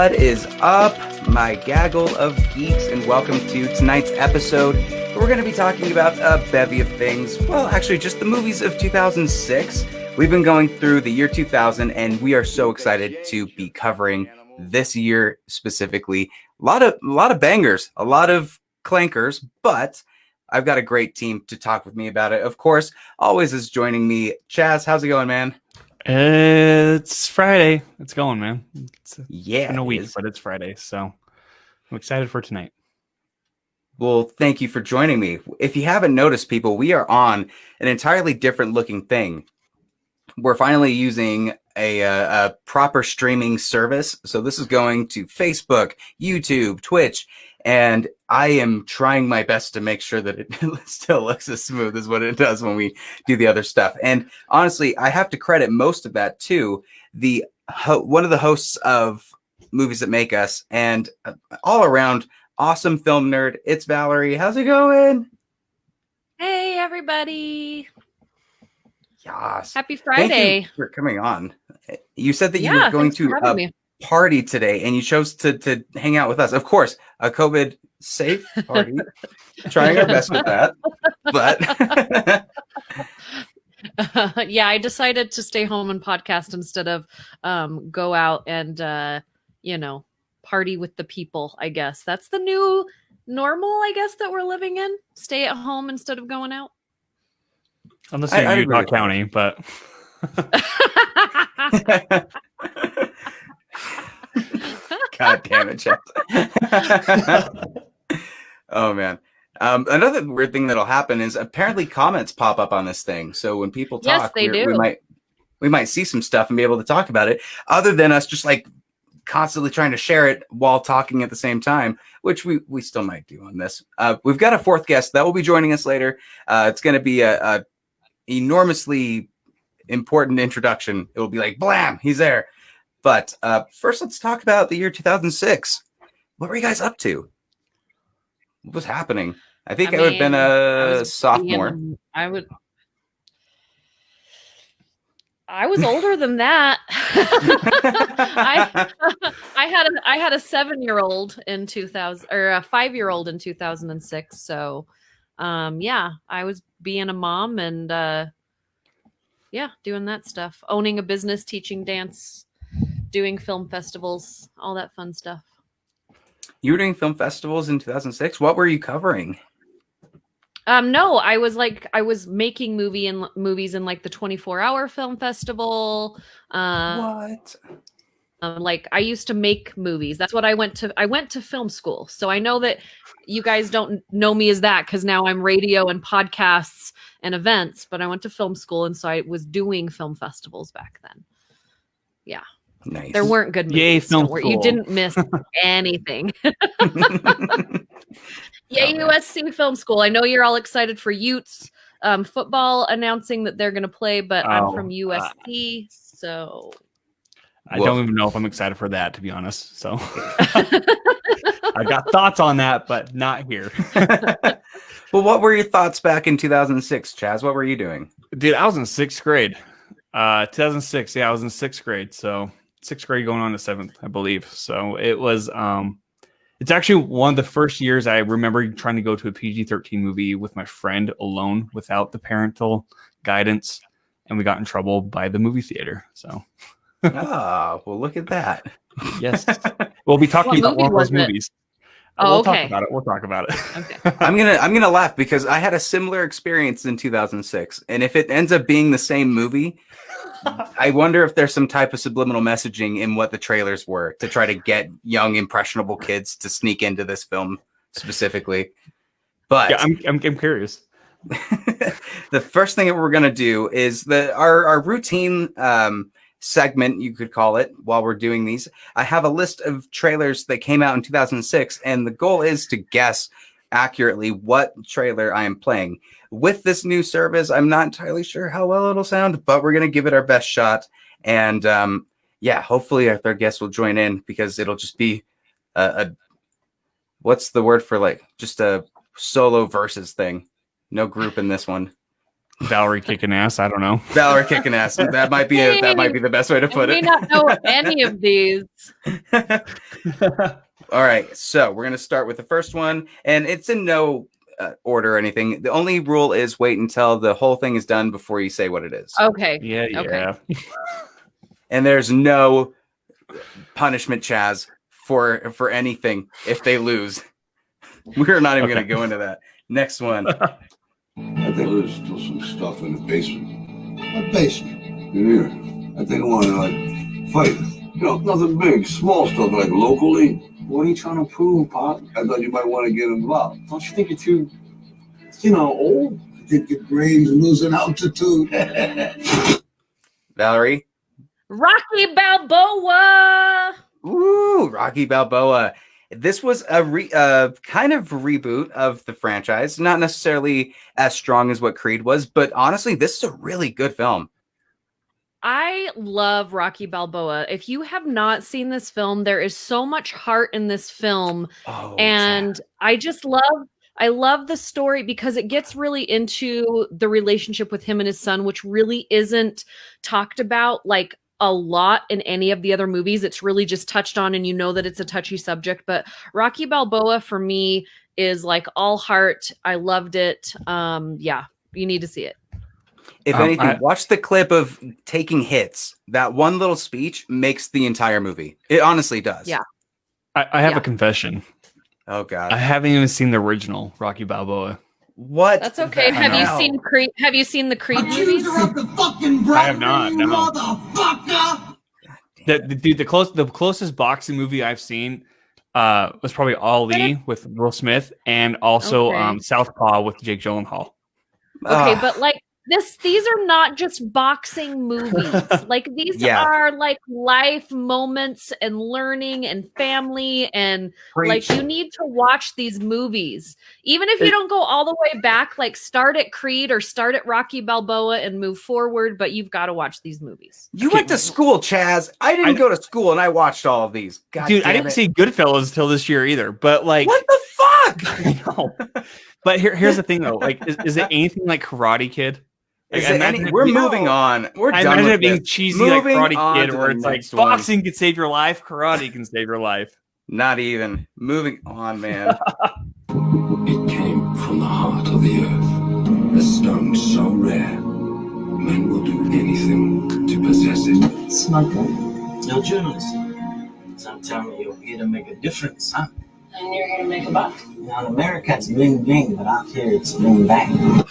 What is up, my Gaggle of Geeks, and welcome to tonight's episode. We're going to be talking about a bevy of things. Well, actually, just the movies of 2006. We've been going through the year 2000, and we are so excited to be covering this year specifically. A lot of bangers, a lot of clankers, but I've got a great team to talk with me about it. Of course, always is joining me, Chaz. How's it going, man? It's Friday. It's going, man. It's been a week, is. but it's Friday, so I'm excited for tonight. Well, thank you for joining me. If you haven't noticed, people, we are on an entirely different looking thing. We're finally using a proper streaming service. So this is going to Facebook, YouTube, Twitch, and I am trying my best to make sure that it still looks as smooth as what it does when we do the other stuff. And honestly, I have to credit most of that to the one of the hosts of Movies That Make Us and all around awesome film nerd. It's Valerie. How's it going? Hey, everybody. Yes. Happy Friday. Thank you for coming on. You said that you were going to a party today and you chose to hang out with us. Of course, a COVID safe party. Trying our best with that. But yeah, I decided to stay home and podcast instead of go out and party with the people, I guess. That's the new normal, I guess, that we're living in. Stay at home instead of going out. Unless you're in Utah County, but God damn it, Chaz. Oh man. Another weird thing that'll happen is apparently comments pop up on this thing. So when people talk, yes, they do. we might see some stuff and be able to talk about it, other than us just like constantly trying to share it while talking at the same time, which we still might do on this. We've got a fourth guest that will be joining us later. It's going to be a enormously important introduction. It will be like, blam, he's there. But first, let's talk about the year 2006. What were you guys up to? What was happening? I think I would have been a sophomore. I was older than that. I had a 7-year-old in 2000 or a 5-year-old in 2006. So, yeah, I was being a mom and doing that stuff, owning a business, teaching dance, doing film festivals, all that fun stuff. You were doing film festivals in 2006. What were you covering? No, I was making movies in like the 24-hour film festival. What? Like I used to make movies. That's what I went to film school. So I know that you guys don't know me as that because now I'm radio and podcasts and events, but I went to film school and so I was doing film festivals back then. Yeah. Nice. There weren't good movies. Yay, film school. You didn't miss anything. Yay, USC Film School. I know you're all excited for Utes football announcing that they're going to play, but I'm from USC, so... I don't even know if I'm excited for that, to be honest. So I got thoughts on that, but not here. Well, what were your thoughts back in 2006, Chaz? What were you doing? Dude, I was in 6th grade. 2006, yeah, I was in 6th grade. So 6th grade going on to 7th, I believe. So it was... it's actually one of the first years I remember trying to go to a PG-13 movie with my friend alone without the parental guidance, and we got in trouble by the movie theater. So, well, look at that. Yes, we'll be talking about one of those movies. Oh, we'll okay. We'll talk about it. Okay. I'm gonna laugh because I had a similar experience in 2006, and if it ends up being the same movie, I wonder if there's some type of subliminal messaging in what the trailers were to try to get young, impressionable kids to sneak into this film specifically. But yeah, I'm curious. The first thing that we're gonna do is our routine segment, you could call it, while we're doing these. I have a list of trailers that came out in 2006, and the goal is to guess accurately what trailer I am playing. With this new service, I'm not entirely sure how well it'll sound, but we're going to give it our best shot. And hopefully our third guest will join in because it'll just be what's the word for just a solo versus thing? No group in this one. Valerie kicking ass. I don't know. Valerie kicking ass. That might be the best way to I put may it. not know any of these. All right, so we're gonna start with the first one, and it's in no order or anything. The only rule is wait until the whole thing is done before you say what it is. Okay. Yeah. Okay. And there's no punishment, Chaz, for anything if they lose. We're not even gonna go into that. Next one. I think there's still some stuff in the basement. What basement? In here. I think I want to fight. Nothing big, small stuff like locally. What are you trying to prove, Pop? I thought you might want to get involved. Don't you think you're too, old? I think your brain's losing altitude. Valerie. Rocky Balboa. Ooh, Rocky Balboa. This was a kind of reboot of the franchise. Not necessarily as strong as what Creed was, but honestly, this is a really good film. I love Rocky Balboa. If you have not seen this film, there is so much heart in this film. Oh, And Chaz. I love the story because it gets really into the relationship with him and his son, which really isn't talked about like a lot in any of the other movies. It's really just touched on, and you know that it's a touchy subject. But Rocky Balboa for me is like all heart. I loved it. Yeah, you need to see it. If anything, watch the clip of taking hits. That one little speech makes the entire movie. It honestly does. Yeah. I have a confession. Oh God. I haven't even seen the original Rocky Balboa. What? That's okay. the Have you hell? seen Creed? Have you seen the Creed movies? Of the fucking I have not, no. motherfucker! The closest boxing movie I've seen was probably Ali with Will Smith, and also Okay. Southpaw with Jake Gyllenhaal. Okay, but like these are not just boxing movies. Like these Yeah. are like life moments and learning and family, and like you need to watch these movies. Even if you don't go all the way back, like start at Creed or start at Rocky Balboa and move forward, but you've got to watch these movies. You went to school, Chaz. I didn't go to school, and I watched all of these. God Dude, damn I didn't it. see Goodfellas till this year either. But like, What the fuck? I know. But here's the thing though. Like, is it anything like Karate Kid? Like, Is it we're moving on. We're I done imagine with it being this. cheesy Moving like on Karate Kid, to where the it's like next one. boxing can save your life, karate can save your life. Not even. Moving on, man. It came from the heart of the earth. A stone so rare, men will do anything to possess it. Smart guy. No journalist. So I'm telling you, you're here to make a difference, huh? And you're here to make a buck. Now in America, it's bling bling, but out here, it's bling bang.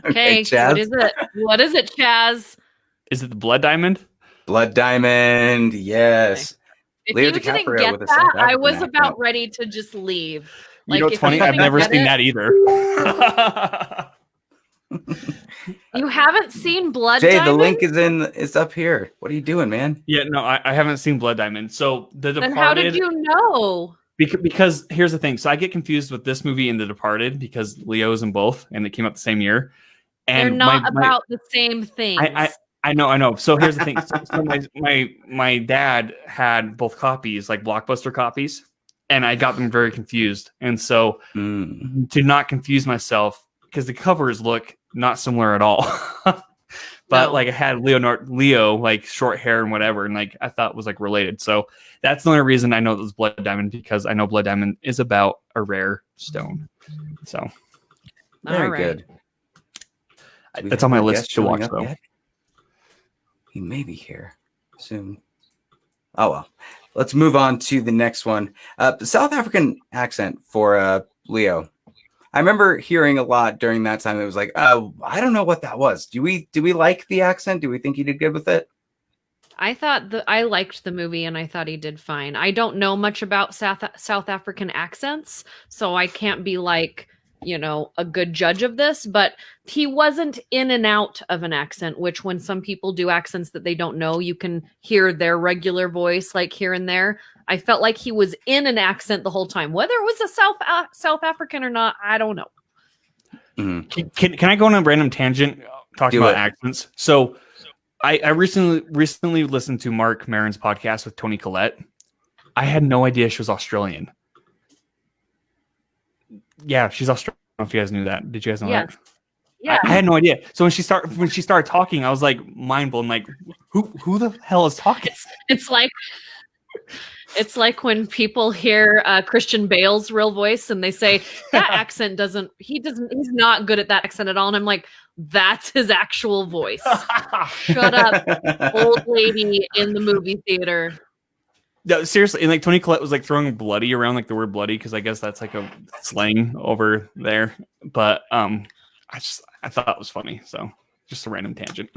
Okay, Chaz. what is it? What is it, Chaz? Is it the Blood Diamond? Blood Diamond. Yes. If Leo you didn't DiCaprio get with a that, South I was African about accent. ready to just leave. You know what's if funny? you I've didn't never get seen it- that either. You haven't seen Blood Jay, Diamond? the link is up here. What are you doing, man? Yeah, no, I haven't seen Blood Diamond. So The Departed. Then how did you know? Because here's the thing. So I get confused with this movie and The Departed because Leo's in both, and they came out the same year. And They're not about the same things. I know. So here's the thing. So my dad had both copies, like Blockbuster copies, and I got them very confused. And so to not confuse myself, because the covers look not similar at all. But No. like I had Leo, like short hair and whatever, and like I thought was like related. So that's the only reason I know it was Blood Diamond, because I know Blood Diamond is about a rare stone. So Very All right. good. Do we that's have on my our list guest to showing watch up though. yet? He may be here soon. Oh well. Let's move on to the next one. The South African accent for Leo. I remember hearing a lot during that time. It was like, I don't know what that was. Do we like the accent? Do we think he did good with it? I thought I liked the movie and I thought he did fine. I don't know much about South African accents, so I can't be like, a good judge of this, but he wasn't in and out of an accent, which when some people do accents that they don't know, you can hear their regular voice like here and there. I felt like he was in an accent the whole time. Whether it was a South African or not, I don't know. Mm-hmm. Can I go on a random tangent talking Do about it. accents? So I recently listened to Mark Maron's podcast with Toni Collette. I had no idea she was Australian. Yeah, she's Australian. I don't know if you guys knew that. Did you guys know Yes. that? Yeah. I had no idea. So when she started talking, I was like mind blown. Like, who the hell is talking? It's like when people hear Christian Bale's real voice and they say that accent he's not good at that accent at all. And I'm like, that's his actual voice. Shut up, old lady in the movie theater. No, seriously, and like Tony Collette was like throwing bloody around, like the word bloody, because I guess that's like a slang over there. But I thought it was funny. So just a random tangent.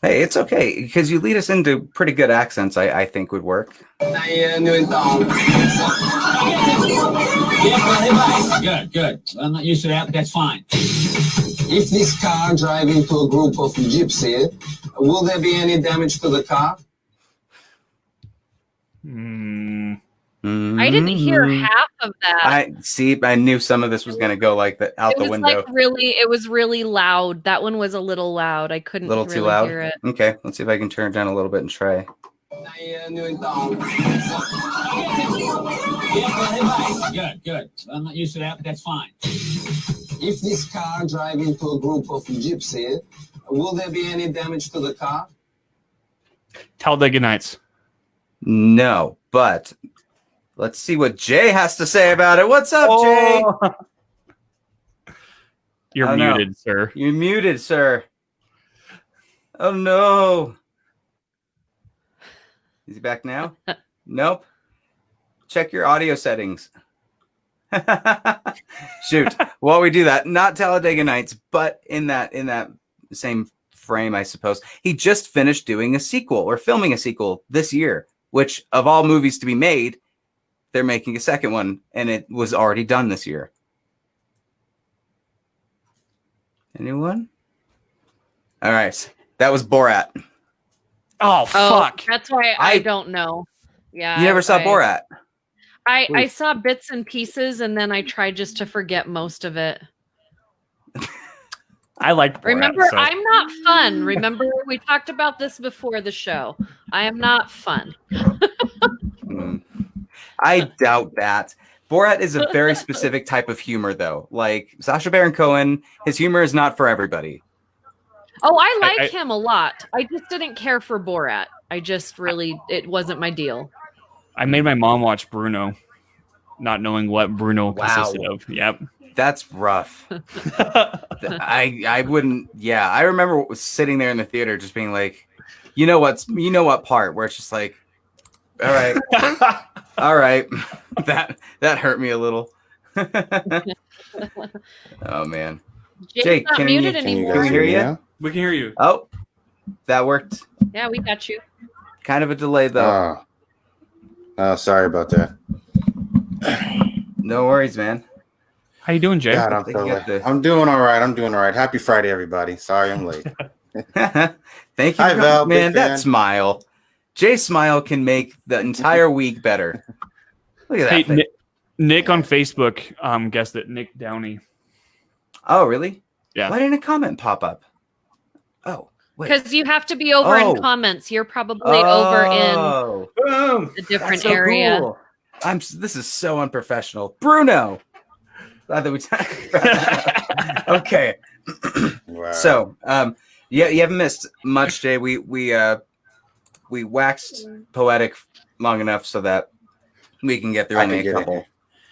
Hey, it's okay because you lead us into pretty good accents. I think would work. Good. I'm not used to that, but that's fine. If this car drive into a group of gypsies, will there be any damage to the car? I didn't hear half of that. I knew some of this was going to go like that out the window. It was really loud. That one was a little loud. I couldn't really too loud. hear it. Okay, let's see if I can turn it down a little bit and try. Good. I'm not used to that, but that's fine. If this car drive into a group of gypsies, will there be any damage to the car? Talladega Nights. No, but let's see what Jay has to say about it. What's up, Jay? You're muted, sir. You're muted, sir. Oh, no. Is he back now? Nope. Check your audio settings. Shoot. While we do that, not Talladega Nights, but in that same frame, I suppose. He just finished doing a sequel or filming a sequel this year, which of all movies to be made, they're making a second one, and it was already done this year. Anyone? All right. That was Borat. Oh, fuck. That's why I don't know. Yeah. You never saw Borat? I saw bits and pieces, and then I tried just to forget most of it. I like Borat. Remember, I'm not fun. Remember, we talked about this before the show. I am not fun. I doubt that. Borat is a very specific type of humor, though. Like Sacha Baron Cohen, his humor is not for everybody. Oh, I like him a lot. I just didn't care for Borat. I just really, it wasn't my deal. I made my mom watch Bruno, not knowing what Bruno consisted of. Yep. That's rough. I wouldn't. Yeah, I remember sitting there in the theater, just being like, you know what part where it's just like, all right, all right, that hurt me a little. Oh man, Jake, can we hear you? We can hear you. Oh, that worked. Yeah, we got you. Kind of a delay though. Sorry about that. No worries, man. How you doing, Jay? God, I'm doing all right. Happy Friday, everybody. Sorry I'm late. Thank you. Hi, Val, man, that smile. Jay's smile can make the entire week better. Look at that. Hey, Nick on Facebook guessed it. Nick Downey. Oh, really? Yeah. Why didn't a comment pop up? Oh, wait. Because you have to be over in comments. You're probably over in a different area. Cool. This is so unprofessional. Bruno. Glad that we okay. Wow. So, yeah, you haven't missed much, Jay. We waxed poetic long enough so that we can get through only a couple.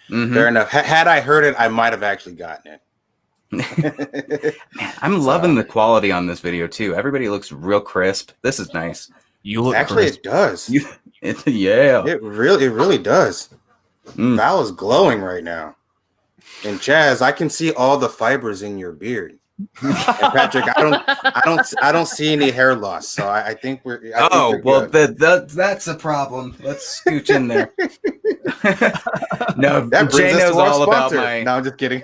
Mm-hmm. Fair enough. Had I heard it, I might have actually gotten it. Man, I'm loving the quality on this video too. Everybody looks real crisp. This is nice. You look actually crisp. It does. Yeah. It really does. Val is glowing right now. And Chaz, I can see all the fibers in your beard. And Patrick, I don't see any hair loss. So I think we're. That's a problem. Let's scooch in there. No, that Jay knows all sponsor. about my. No, I'm just kidding.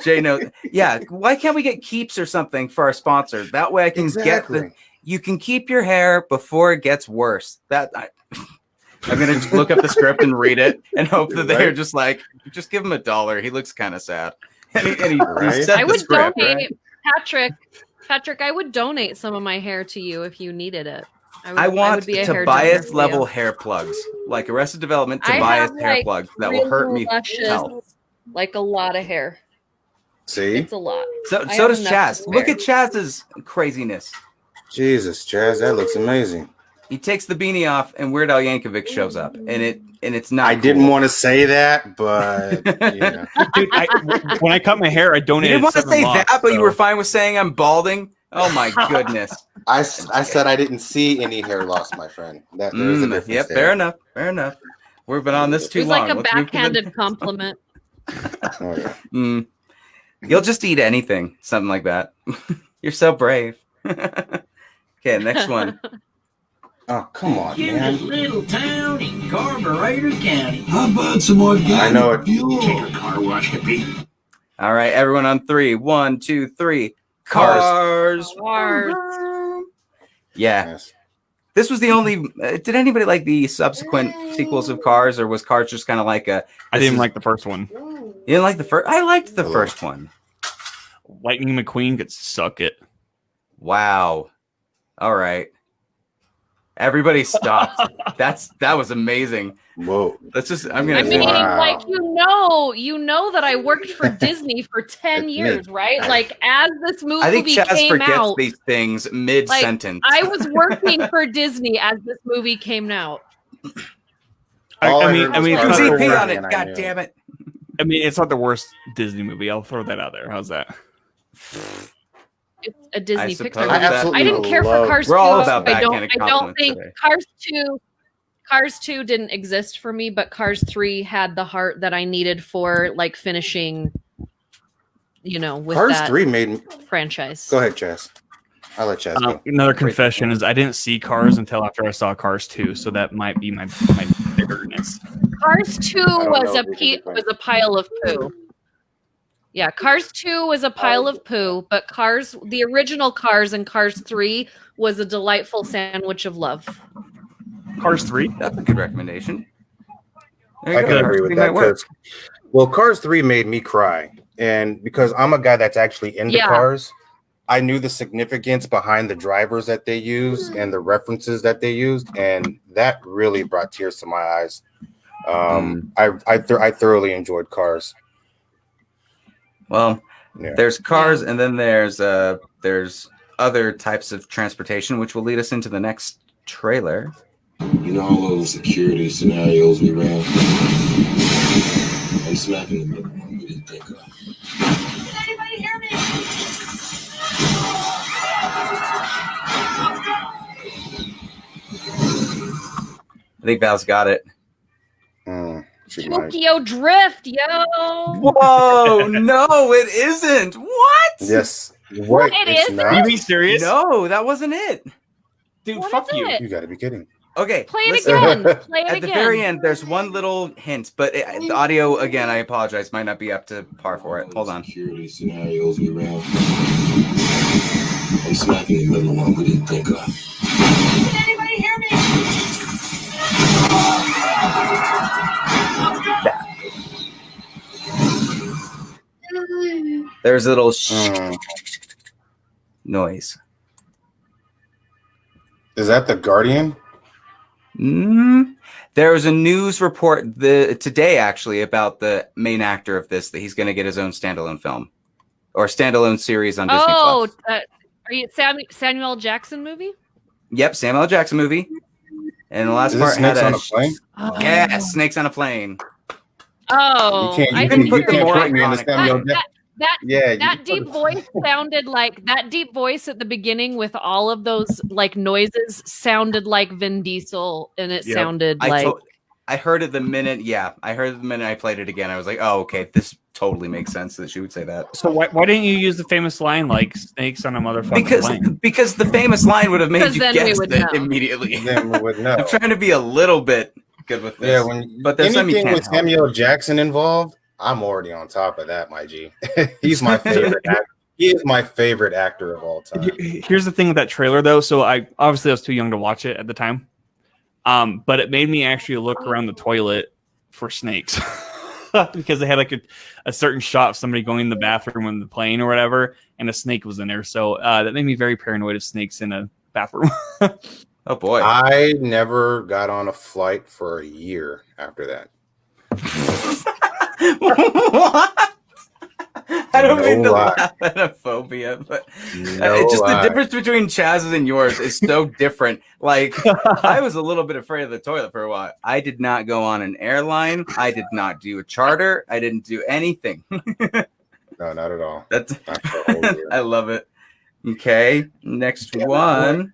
Jay knows. Yeah, why can't we get Keeps or something for our sponsor? That way I can get you can keep your hair before it gets worse. I'm gonna just look up the script and read it and hope that they're just like, just give him $1. He looks kind of sad. And he I would script, donate, right? Patrick. I would donate some of my hair to you if you needed it. I want Tobias level hair plugs, like Arrested Development Tobias hair plugs that will hurt me. Like a lot of hair. See? It's a lot. So I so have does enough Chaz. to Look spare. at Chaz's craziness. Jesus, Chaz, that looks amazing. He takes the beanie off, and Weird Al Yankovic shows up, and it's not. I didn't cool. want to say that, but yeah. Dude, when I cut my hair, I You donated. didn't want to 7 say locks, that, but you so- were fine with saying I'm balding. Oh my goodness. I said I didn't see any hair loss, my friend. That there is a difference Yep, there. fair enough. Fair enough. We've been on this It too was long. like a Let's move to the- backhanded compliment. Oh, yeah. You'll just eat anything, something like that. You're so brave. Okay, next one. Oh, come on, Here's man. this little town in Carburetor County. How about some organic I know it. fuel? Take a car wash, hippie. All right, everyone on 3. 1, 2, 3. Cars. Cars. Yeah. Yes. This was the only. Did anybody like the subsequent sequels of Cars, or was Cars just kind of like a? I this didn't is- like the first one. You didn't like the first. I liked the Hello. first one. Lightning McQueen could suck it. Wow. All right. Everybody stopped. that was amazing. Whoa. Let's just. I'm gonna. I mean, Wow. like you know that I worked for Disney for 10 It's me. years, right? Like as this movie I think Chaz came forgets out, these things mid sentence. I was working for Disney as this movie came out. All I mean, heard was you can Cars see were P on working, it. and I God knew. damn it. I mean, it's not the worst Disney movie. I'll throw that out there. How's that? It's a Disney suppose Pixar I movie. absolutely I didn't care for love- Cars We're 2. all about I don't backhanded compliments think today. Cars 2 didn't exist for me, but Cars 3 had the heart that I needed for like finishing, with Cars that 3 made. franchise. Go ahead, Chaz. I'll let Chaz go. Another confession is I didn't see Cars until after I saw Cars 2, so that might be my bitterness. Cars 2 don't was know a if we can was a pile of poo. Yeah, Cars 2 was a pile of poo, but the original Cars and Cars 3 was a delightful sandwich of love. Cars 3? That's a good recommendation. There you I go. can Cars agree with 3 that might work. because, well, Cars 3 made me cry. And because I'm a guy that's actually into Yeah. cars, I knew the significance behind the drivers that they used and the references that they used. And that really brought tears to my eyes. I thoroughly enjoyed Cars. Well, Yeah. there's cars, and then there's other types of transportation, which will lead us into the next trailer. You know all those security scenarios we ran? I'm smacking the middle one we didn't think of. Can anybody hear me? I think Val's got it. She might. Tokyo Drift, yo. Whoa, no, it isn't. What? Yes. What, Right, it it's is? not. You being serious? No, that wasn't it. Dude, What fuck is you. it? You got to be kidding. Okay, Play it listen. again. Play it At again. the very end, there's one little hint, but the audio, again, I apologize, might not be up to par for it. Hold on. Security scenarios we ran. I'm smacking the middle one we didn't think of. Can anybody hear me? There's a little noise. Is that the Guardian? There was a news report today, actually, about the main actor of this, that he's going to get his own standalone film or standalone series on Disney+. Oh, are you Samuel Jackson movie? Yep, Samuel L. Jackson movie. And the last Is part this had Snakes on a Plane? Yeah, Snakes on a Plane. Oh, You I can't didn't put the hear more that. me in the iconic- Samuel That- Jackson. that Yeah, that deep voice sounded like that deep voice at the beginning with all of those like noises sounded like Vin Diesel, and it Yep. sounded like I heard it the minute. Yeah, I heard it the minute I played it again. I was like, oh, okay, this totally makes sense that she would say that. So why didn't you use the famous line like snakes on a motherfucking plane? Because the famous line would have made Because you then we guess would it know. immediately. Then we would know. I'm trying to be a little bit good with this. Yeah, when but there's some you anything can't with help. Samuel Jackson involved, I'm already on top of that, my G. He's my favorite actor. He is my favorite actor of all time. Here's the thing with that trailer, though. So I was too young to watch it at the time, but it made me actually look around the toilet for snakes because they had like a certain shot of somebody going in the bathroom in the plane or whatever, and a snake was in there. So that made me very paranoid of snakes in a bathroom. Oh boy. I never got on a flight for a year after that. What? I don't No mean to lie. laugh at a phobia, but No it's just the lie. difference between Chaz's and yours is so different. Like, I was a little bit afraid of the toilet for a while. I did not go on an airline. I did not do a charter. I didn't do anything. No, not at all. That's Not for a whole year. I love it. Okay, next one.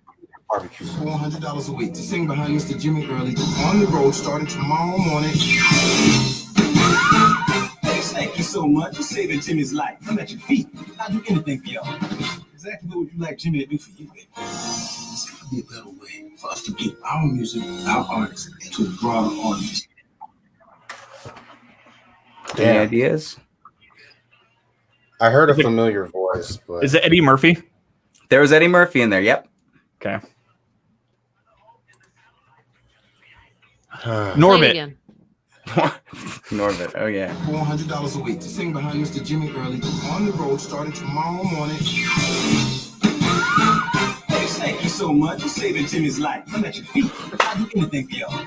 Barbecue. $400 a week to sing behind Mr. Jimmy Early on the road starting tomorrow morning. Thanks, thank you so much for saving Jimmy's life. I'm at your feet. I'll do anything for y'all. Exactly what would you like Jimmy to do for you, baby? There's got to be a better way for us to get our music, our artists, to a broader audience. Any Damn. ideas? I heard a familiar voice, but Is it Eddie Murphy? There was Eddie Murphy in there. Yep. Okay. Play it Norbit. again. Norbit. Oh yeah. $400 a week to sing behind Mr. Jimmy Early on the road starting tomorrow morning. Thanks, thank you so much for saving Jimmy's life. I'm at your feet. I'll do anything for y'all.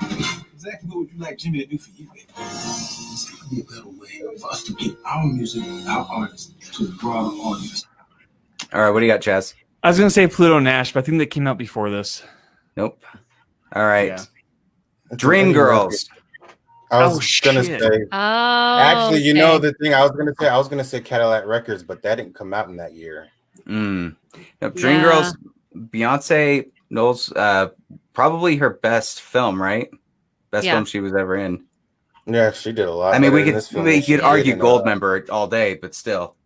Exactly what would you like Jimmy to do for you, baby? There's got to be a better way for us to get our music, our artists, to a broader audience. All right. What do you got, Chaz? I was gonna say Pluto Nash, but I think they came out before this. Nope. All right. Yeah. Dreamgirls. I was gonna shit. say. Oh, Actually, you know okay. the thing I was gonna say Cadillac Records, but that didn't come out in that year. Nope. Dreamgirls. Beyonce Knowles. Probably her best film, right? Best Yeah. film she was ever in. Yeah, she did a lot. I mean, better we in could this film than she could did argue in, Goldmember all day, but still,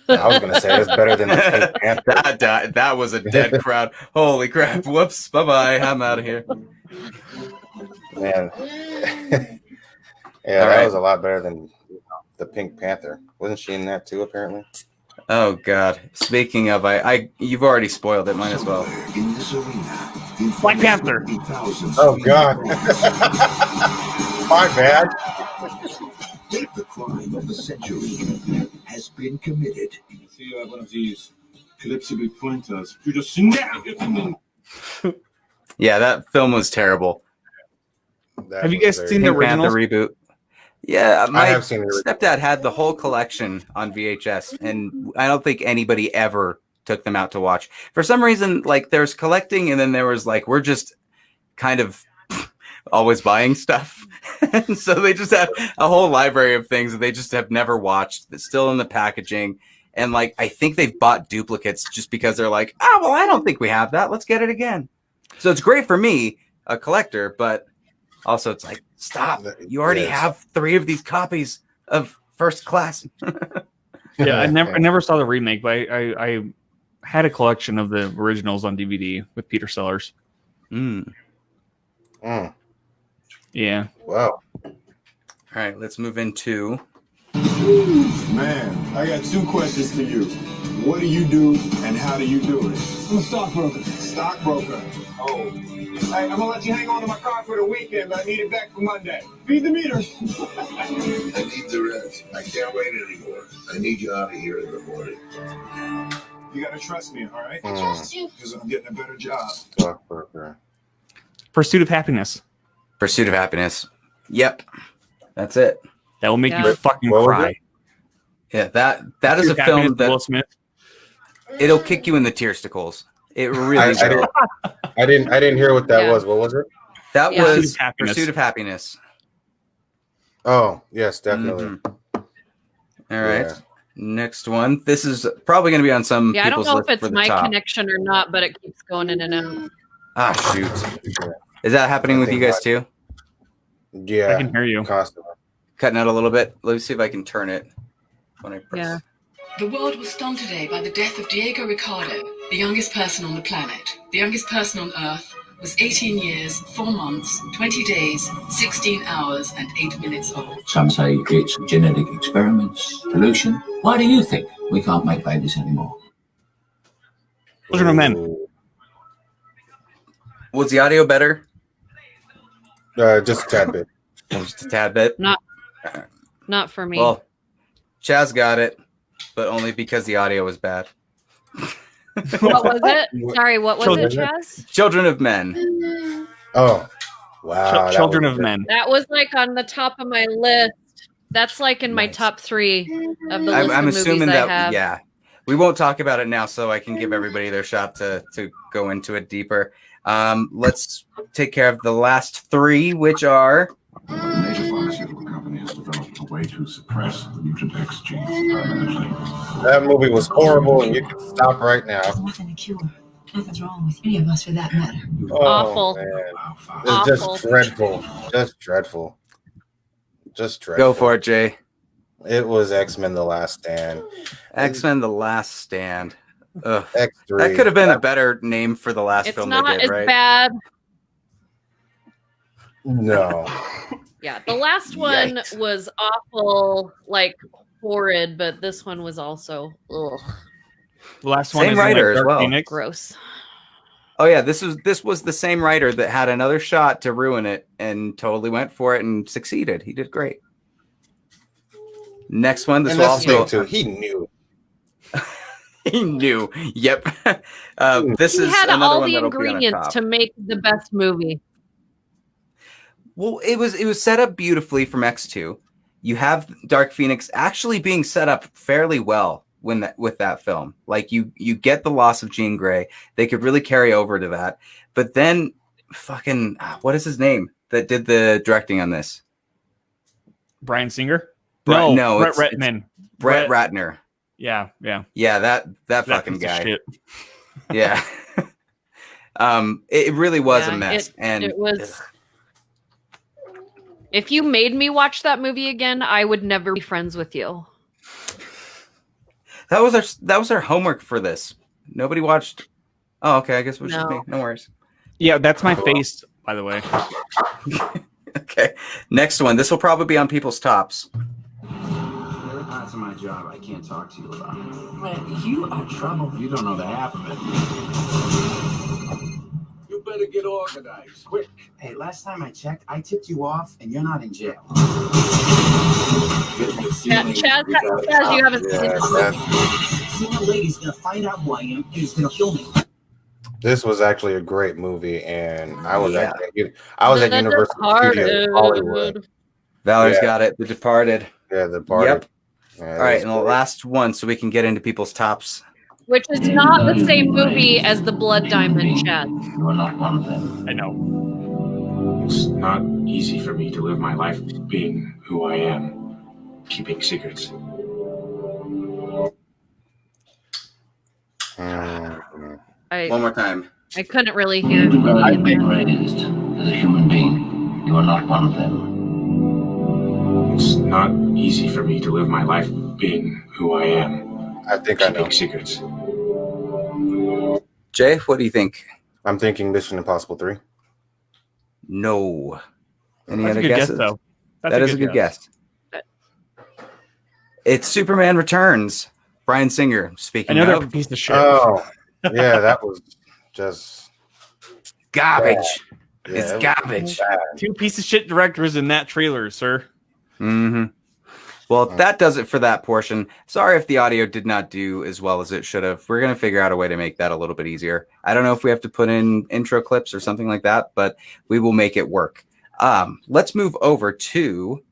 I was gonna say it's better than the Pink Panther. that was a dead crowd. Holy crap! Whoops! Bye bye. I'm out of here. Man. Yeah, All that right. was a lot better than the Pink Panther. Wasn't she in that too? Apparently. Oh God! Speaking of, you've already spoiled it. Might as well. In this arena, Black Panther. Oh God. My bad. The crime of the century has been committed. See you at one of these collapsible pointers. You just snap it and Yeah, that film was terrible. That Have you was guys very- seen the Pink Panther originals? reboot. Yeah, my have seen the original. stepdad had the whole collection on VHS, and I don't think anybody ever took them out to watch. For some reason, like there's collecting, and then there was like we're just kind of always buying stuff, and so they just have a whole library of things that they just have never watched. That's still in the packaging, and like I think they've bought duplicates just because they're like, oh well, I don't think we have that. Let's get it again. So it's great for me, a collector, but also it's like, stop! You already Yes. have 3 of these copies of First Class. Yeah, I never saw the remake, but I had a collection of the originals on DVD with Peter Sellers. Mm. Mm, Yeah. wow. All right, let's move into. Man, I got 2 questions for you. What do you do and how do you do it? I'm a stockbroker. Stockbroker. Oh. Hey, I'm gonna let you hang on to my car for the weekend, but I need it back for Monday. Feed the meters. I need the rent. I can't wait anymore. I need you out of here in the morning. You gotta trust me, all right? Mm, Because I'm getting a better job. Stockbroker. Pursuit of Happiness. Pursuit of Happiness. Yep, that's it. That will make Yeah. you fucking What was cry. it? Yeah, that is a Pursuit of film Happiness with Will that Smith. it'll kick you in the tearsticles. It really I will. didn't hear what that Yeah. was. What was it? That Yeah. was Pursuit of Happiness. Pursuit of Happiness. Oh, yes, definitely. Mhm. All right. Yeah. Next one. This is probably going to be on some Yeah, I don't people's know list if for it's the my top. connection or not, but it keeps going in and out. Ah, shoot. Is that happening I with you think guys too? Yeah. I can hear you. Constantly. Cutting out a little bit. Let me see if I can turn it when I press. Yeah. The world was stunned today by the death of Diego Ricardo, the youngest person on the planet. The youngest person on Earth was 18 years, 4 months, 20 days, 16 hours, and 8 minutes old. Some say it's genetic experiments, pollution. Why do you think we can't make babies anymore? Children of Men. Ooh. Was the audio better? Just a tad bit. Just a tad bit. Not for me. Well, Chaz got it, but only because the audio was bad. What was it? Sorry, what was Children. it, Chaz? Children of Men. Oh, wow. that Children was of good. Men. That was like on the top of my list. That's like in my Nice. top 3 of the list I'm of assuming movies that I have. yeah. We won't talk about it now, so I can give everybody their shot to go into it deeper. Let's take care of the last 3, which are A major pharmaceutical company has developed a way to suppress mutant X genes permanently. That movie was horrible, and you can stop right now. There's nothing to cure. Nothing's wrong with any of us for that matter. Oh, Awful. man. Awful. It's just dreadful. Just dreadful. Just dreadful. go for it, Jay. It was X-Men: The Last Stand. X-Men: The Last Stand. Ugh. X3. That could have been a better name for the last It's film not they did, as right? bad. No. Yeah, the last one Yikes. was awful, like horrid, but this one was also The last one Same is writer as Dark well. Phoenix. gross. Oh yeah, this was the same writer that had another shot to ruin it and totally went for it and succeeded. He did great. Next one, this And will that's the also thing, too. He knew. he knew. Yep. This He is had another all one the that'll be on the ingredients top. to make the best movie. Well, it was set up beautifully from X2. You have Dark Phoenix actually being set up fairly well with that film. Like you get the loss of Jean Grey. They could really carry over to that. But then fucking what is his name that did the directing on this? Brian Singer? No, Brett it's Ratner. Brett Ratner. Yeah. Yeah, that fucking piece of guy. shit. Yeah. It really was a Yeah, mess. And it was. If you made me watch that movie again, I would never be friends with you. that was our homework for this. Nobody watched. Oh, okay. I guess it was just No. me. No worries. Yeah, that's my face, by the way. Okay. Next one. This will probably be on people's tops. There are parts of my job I can't talk to you about. But you are trouble. You don't know the half of it. You better get organized, quick. Hey, last time I checked, I tipped you off, and you're not in jail. Chaz, you haven't seen it. Sooner or later, he's gonna find out who I am, and he's gonna kill me. This was actually a great movie, and I was Yeah. at Universal Studios Hollywood. Valerie's Yeah. got it. The Departed. Yeah, The Departed. Yep. Yeah, All right, it and was the great. last one, so we can get into people's tops. Which is not the same movie as The Blood Diamond, Chad. You are not one of them. I know. It's not easy for me to live my life being who I am, keeping secrets. One more time. I couldn't really hear. I've been raised as a human being. You are not one of them. It's not easy for me to live my life being who I am, I think I know. keeping secrets. Jay, what do you think? I'm thinking Mission Impossible 3. No. Any That's other a good guesses? guess, though. That is a good guess. It's Superman Returns. Brian Singer. Speaking Another of piece of shit. Oh, yeah, that was just garbage. Yeah, It's it was garbage. bad. 2 piece of shit directors in that trailer, sir. Mm-hmm. Well, that does it for that portion. Sorry if the audio did not do as well as it should have. We're going to figure out a way to make that a little bit easier. I don't know if we have to put in intro clips or something like that, but we will make it work. Let's move over to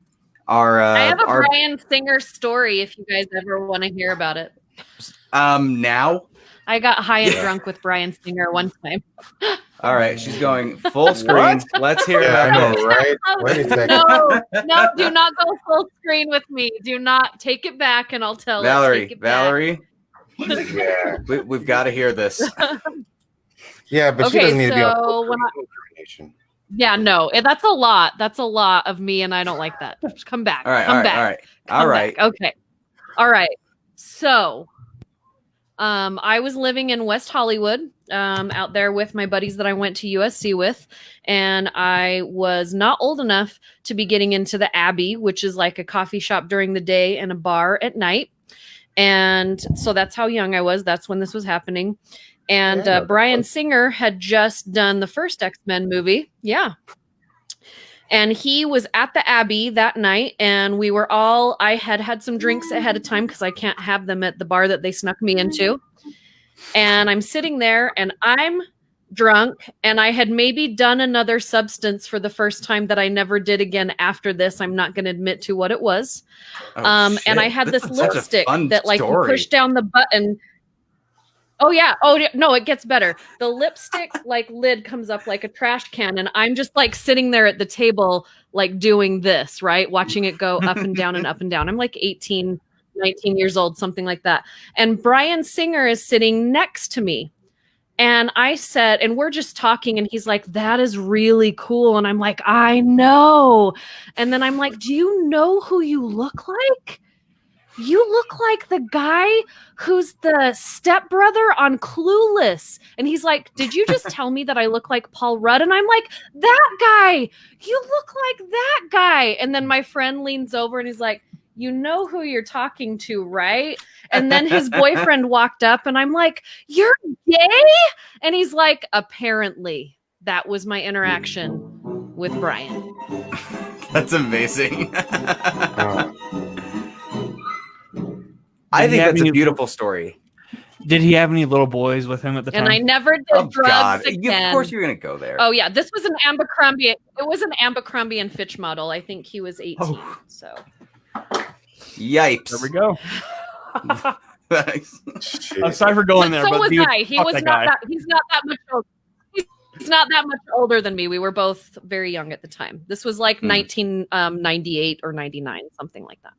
our... I have a Brian Singer story if you guys ever want to hear about it. Now? I got high and drunk with Brian Singer one time. All right, she's going full screen. Let's hear Yeah, I about know, this. right? Wait a second. No, do not go full screen with me. Do not take it back, and I'll tell Valerie, it. Take it back. Valerie, Yeah, we've got to hear this. yeah, but she Okay, doesn't need to be on so when I- incrimination. Yeah, no, that's a lot. That's a lot of me, and I don't like that. Just come back. All right, come all right, back. all right, Come all right. back. Okay. All right. So, I was living in West Hollywood, out there with my buddies that I went to USC with, and I was not old enough to be getting into the Abbey, which is like a coffee shop during the day and a bar at night. And so that's how young I was. That's when this was happening. And Brian Singer had just done the first X-Men movie. Yeah. And he was at the Abbey that night, and we were all, I had some drinks ahead of time because I can't have them at the bar that they snuck me into. And I'm sitting there and I'm drunk, and I had maybe done another substance for the first time that I never did again after this. I'm not going to admit to what it was. And I had this lipstick that like you push down the button. Oh yeah. Oh no, it gets better. The lipstick like lid comes up like a trash can, and I'm just like sitting there at the table like doing this, right? Watching it go up and down and up and down. I'm like 18, 19 years old, something like that. And Brian Singer is sitting next to me. And I said, and we're just talking, and he's like, that is really cool. And I'm like, I know. And then I'm like, do you know who you look like? You look like the guy who's the stepbrother on Clueless. And he's like, did you just tell me that I look like Paul Rudd? And I'm like, that guy, you look like that guy. And then my friend leans over and he's like, you know who you're talking to, right? And then his boyfriend walked up and I'm like, you're gay? And he's like, apparently. That was my interaction with Brian. That's amazing. I think that's a beautiful story. Did he have any little boys with him at the time? And I never did drugs again. Of course you're going to go there. Oh, yeah. This was an Abercrombie. It was an Abercrombie and Fitch model. I think he was 18. Oh. So. Yipes. There we go. I'm sorry for going there. So was I. He was not that. He's not that much older. He's not that much older than me. We were both very young at the time. This was like 1998 or 99, something like that.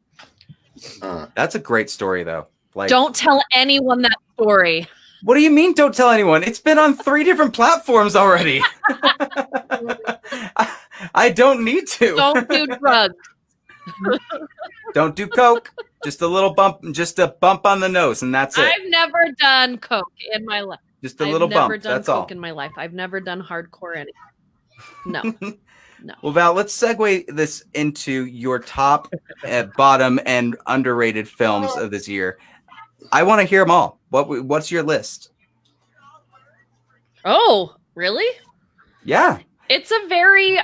That's a great story, though. Like, don't tell anyone that story. What do you mean? Don't tell anyone? It's been on 3 different platforms already. I don't need to. Don't do drugs. Don't do coke. Just a little bump, just a bump on the nose, and that's it. I've never done coke in my life. Just a little bump. That's all. I've never done coke in my life. I've never done hardcore anything. No. No. Well, Val, let's segue this into your top, bottom, and underrated films of this year. I want to hear them all. What's your list? Oh, really? Yeah. It's a very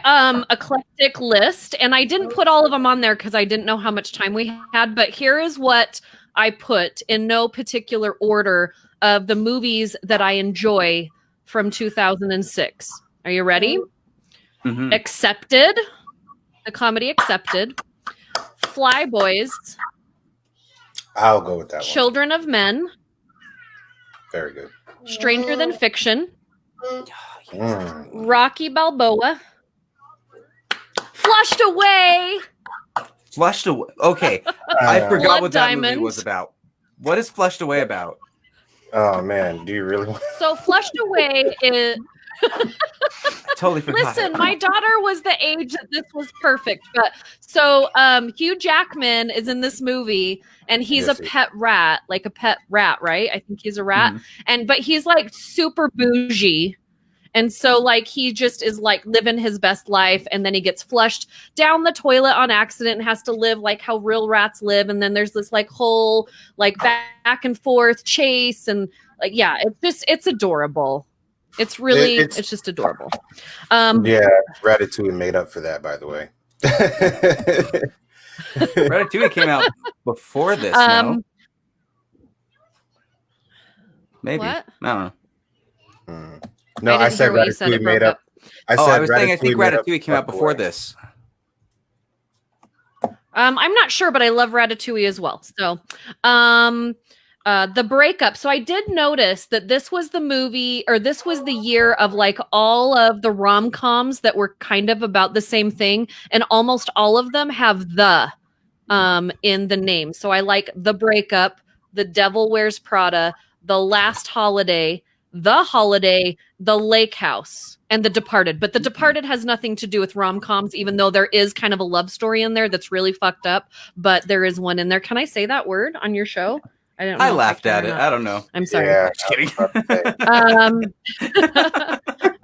eclectic list, and I didn't put all of them on there because I didn't know how much time we had, but here is what I put in no particular order of the movies that I enjoy from 2006. Are you ready? Mm-hmm. Accepted, the comedy Accepted, Fly Boys. I'll go with that one. Children of Men. Very good. Stranger Than Fiction. Rocky Balboa. Flushed Away. Flushed Away. Okay. I forgot Blood what that Diamond. movie was about. What is Flushed Away about? Oh, man. Do you really want So Flushed Away is... Totally forgot. Listen, my daughter was the age that this was perfect. But so Hugh Jackman is in this movie, and he's a pet rat, like a pet rat, right? I think he's a rat. But he's like super bougie. And so like he just is like living his best life, and then he gets flushed down the toilet on accident and has to live like how real rats live. And then there's this like whole like back and forth chase, and like it's adorable. It's really it's just adorable. Yeah, Ratatouille made up for that, by the way. Ratatouille came out before this, no? Maybe. What? I don't know. No, I said Ratatouille made up. I was saying I think Ratatouille came out before this. I'm not sure, but I love Ratatouille as well. So, The Breakup. So I did notice that this was the movie, or this was the year of like all of the rom-coms that were kind of about the same thing, and almost all of them have the in the name. So I like The Breakup, The Devil Wears Prada, The Last Holiday, The Holiday, The Lake House, and The Departed. But The Departed has nothing to do with rom-coms, even though there is kind of a love story in there that's really fucked up, but there is one in there. Can I say that word on your show? I don't know. I laughed at it. I don't know. I'm sorry. Yeah, just kidding.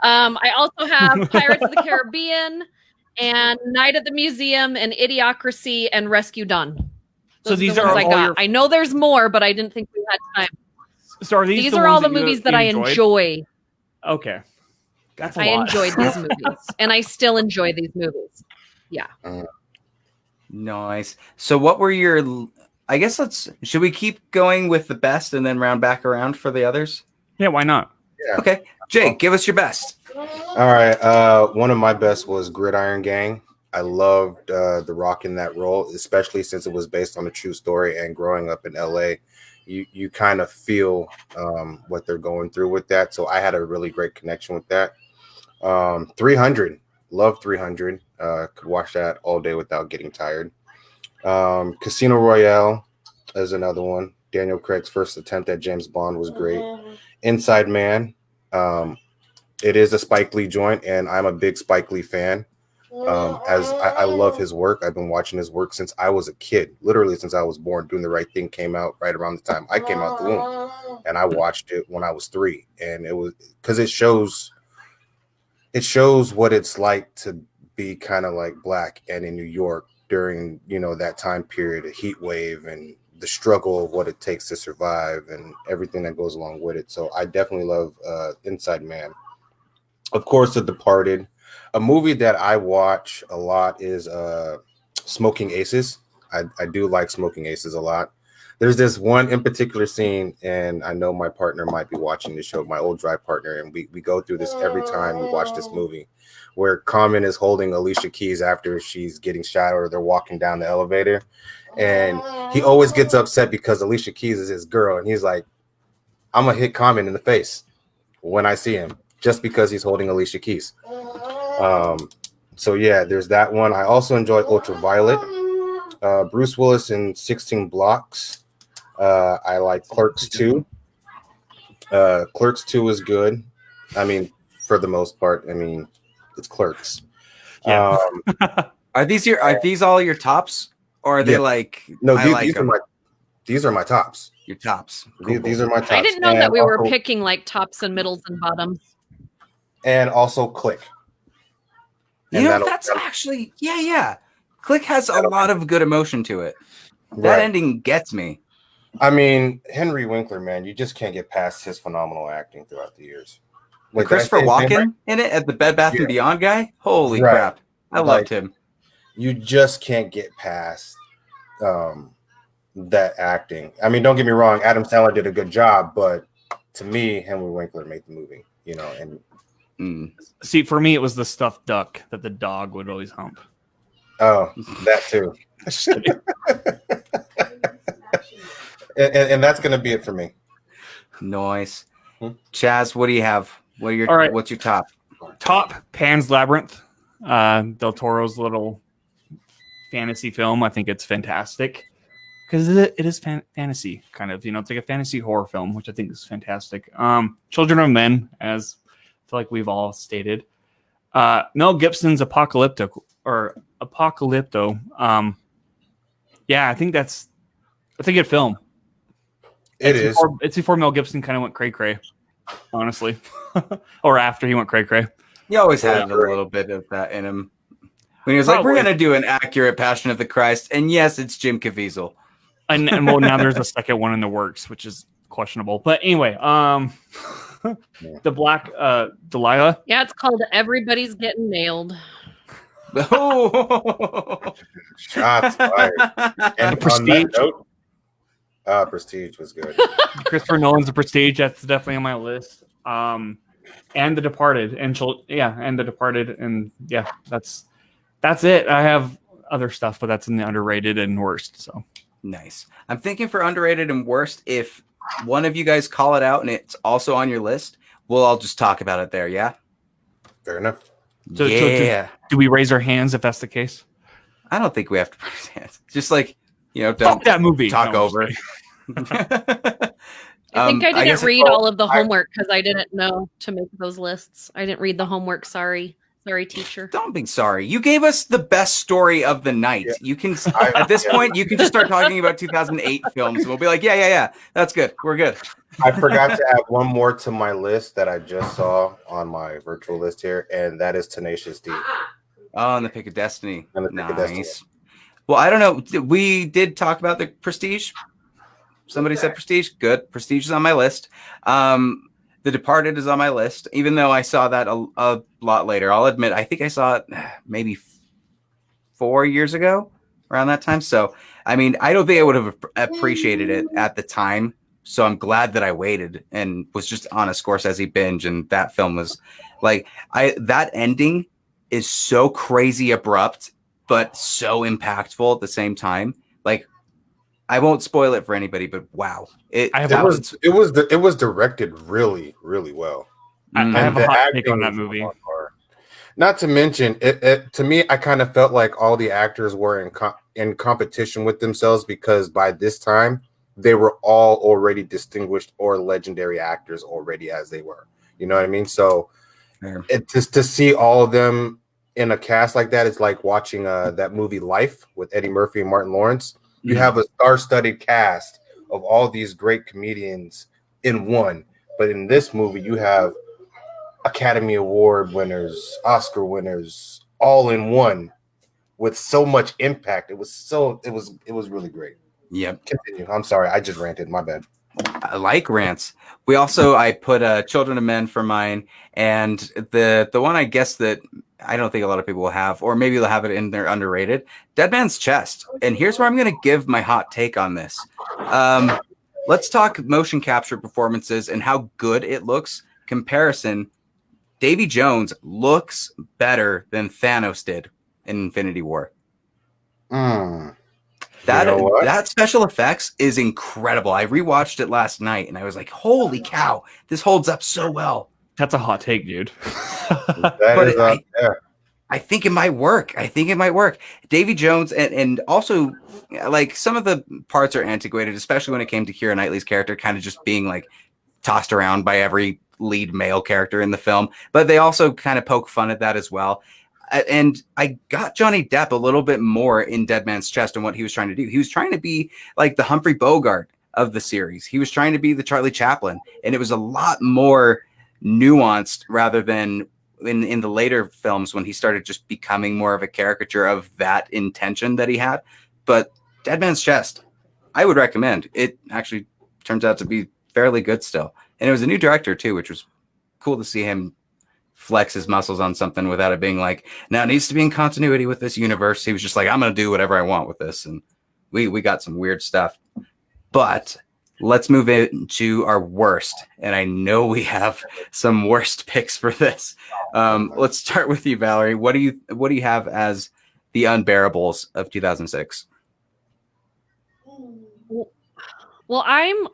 I also have Pirates of the Caribbean and Night at the Museum and Idiocracy and Rescue Dawn. So these are all I got. I know there's more, but I didn't think we had time. So are these are all the movies that I enjoy. Okay. That's a lot. I enjoyed these movies, and I still enjoy these movies. Yeah. Nice. So what were your... should we keep going with the best and then round back around for the others? Yeah, why not? Yeah. Okay, Jake, give us your best. All right. One of my best was Gridiron Gang. I loved The Rock in that role, especially since it was based on a true story. And growing up in LA, you kind of feel what they're going through with that. So I had a really great connection with that. 300, love 300. Could watch that all day without getting tired. Casino Royale is another one. Daniel Craig's first attempt at James Bond was great. Inside Man. It is a Spike Lee joint, and I'm a big Spike Lee fan. As I love his work. I've been watching his work since I was a kid, literally since I was born. Doing the Right Thing came out right around the time I came out the womb, and I watched it when I was 3. And it was because it shows what it's like to be kind of like black and in New York during, that time period, a heat wave and the struggle of what it takes to survive and everything that goes along with it. So I definitely love Inside Man. Of course, The Departed. A movie that I watch a lot is Smoking Aces. I do like Smoking Aces a lot. There's this one in particular scene, and I know my partner might be watching the show, my old drive partner, and we go through this every time we watch this movie, where Common is holding Alicia Keys after she's getting shot or they're walking down the elevator. And he always gets upset because Alicia Keys is his girl, and he's like, I'm going to hit Common in the face when I see him, just because he's holding Alicia Keys. So yeah, there's that one. I also enjoy Ultraviolet. Bruce Willis in 16 Blocks. I like Clerks 2. Clerks 2 is good. I mean, for the most part, it's Clerks. Yeah. Are these all your tops, or are they like? No, these are my tops. Your tops. These are my tops. I didn't know that we were picking like tops and middles and bottoms. And also Click. That's actually yeah. Click has a lot of good emotion to it. That ending gets me. Henry Winkler, man, you just can't get past his phenomenal acting throughout the years. Like Christopher Walken in it at the Bed Bath & Beyond guy. Holy crap! I loved him. You just can't get past that acting. Don't get me wrong, Adam Sandler did a good job, but to me, Henry Winkler made the movie. See, for me, it was the stuffed duck that the dog would always hump. Oh, that too. and that's gonna be it for me. Nice. Chaz, what do you have? What's your top? Top, Pan's Labyrinth. Del Toro's little fantasy film. I think it's fantastic because it is fantasy kind of. It's like a fantasy horror film, which I think is fantastic. Children of Men, as I feel like we've all stated. Mel Gibson's Apocalypto. Yeah, I think that's a good film. It's before Mel Gibson kind of went cray-cray, honestly. Or after he went cray-cray. He always had a little bit of that in him. When he was like, we're going to do an accurate Passion of the Christ. And yes, it's Jim Caviezel. And well, now there's a second one in the works, which is questionable. But anyway, the Black Delilah. Yeah, it's called Everybody's Getting Nailed. Oh, shots fired. And Prestige. Prestige was good. Christopher Nolan's The Prestige. That's definitely on my list. And The Departed, and The Departed, and yeah, that's it. I have other stuff, but that's in the underrated and worst. So nice. I'm thinking for underrated and worst, if one of you guys call it out and it's also on your list, we'll all just talk about it there. Yeah. Fair enough. So do we raise our hands if that's the case? I don't think we have to raise hands. Just like, don't fuck that movie. Talk over it. I think I didn't read all of the homework because I didn't know to make those lists. I didn't read the homework. Sorry, teacher. Don't be sorry. You gave us the best story of the night. Yeah. You can at this point you can just start talking about 2008 films. And we'll be like, yeah, that's good. We're good. I forgot to add one more to my list that I just saw on my virtual list here, and that is Tenacious D. Oh, and The Pick of Destiny. Nice. Well, I don't know. We did talk about The Prestige. Somebody said Prestige. Good. Prestige is on my list. The Departed is on my list, even though I saw that a lot later. I'll admit, I think I saw it maybe 4 years ago, around that time. So, I don't think I would have appreciated it at the time So I'm glad that I waited and was just on a Scorsese binge. And that film was like, that ending is so crazy abrupt, but so impactful at the same time. Like, I won't spoil it for anybody, but wow, it was directed really, really well. I have a hot take on that movie. Not to mention, it to me, I kind of felt like all the actors were in competition with themselves, because by this time they were all already distinguished or legendary actors already as they were. You know what I mean? So just to see all of them in a cast like that, it's like watching that movie Life with Eddie Murphy and Martin Lawrence. You have a star-studded cast of all these great comedians in one, but in this movie you have Academy Award winners, Oscar winners, all in one, with so much impact. It was really great. Yep. Continue. I'm sorry, I just ranted. My bad. I like rants. I put Children of Men for mine, and the one I guess that I don't think a lot of people will have, or maybe they'll have it in their underrated, Dead Man's Chest. And here's where I'm going to give my hot take on this. Let's talk motion capture performances and how good it looks. Comparison. Davy Jones looks better than Thanos did in Infinity War. That special effects is incredible. I rewatched it last night and I was like, holy cow, this holds up so well. That's a hot take, dude. I think it might work. Davy Jones and also, like, some of the parts are antiquated, especially when it came to Keira Knightley's character kind of just being like tossed around by every lead male character in the film, but they also kind of poke fun at that as well. And I got Johnny Depp a little bit more in Dead Man's Chest and what he was trying to do. He was trying to be like the Humphrey Bogart of the series. He was trying to be the Charlie Chaplin, and it was a lot more nuanced rather than in the later films when he started just becoming more of a caricature of that intention that he had. But Dead Man's Chest, I would recommend. It actually turns out to be fairly good still. And it was a new director too, which was cool to see him flex his muscles on something without it being like, now it needs to be in continuity with this universe. He was just like, I'm going to do whatever I want with this. And we got some weird stuff. But let's move into our worst. And I know we have some worst picks for this. Let's start with you, Valerie. What do you have as the unbearables of 2006? Well, I'm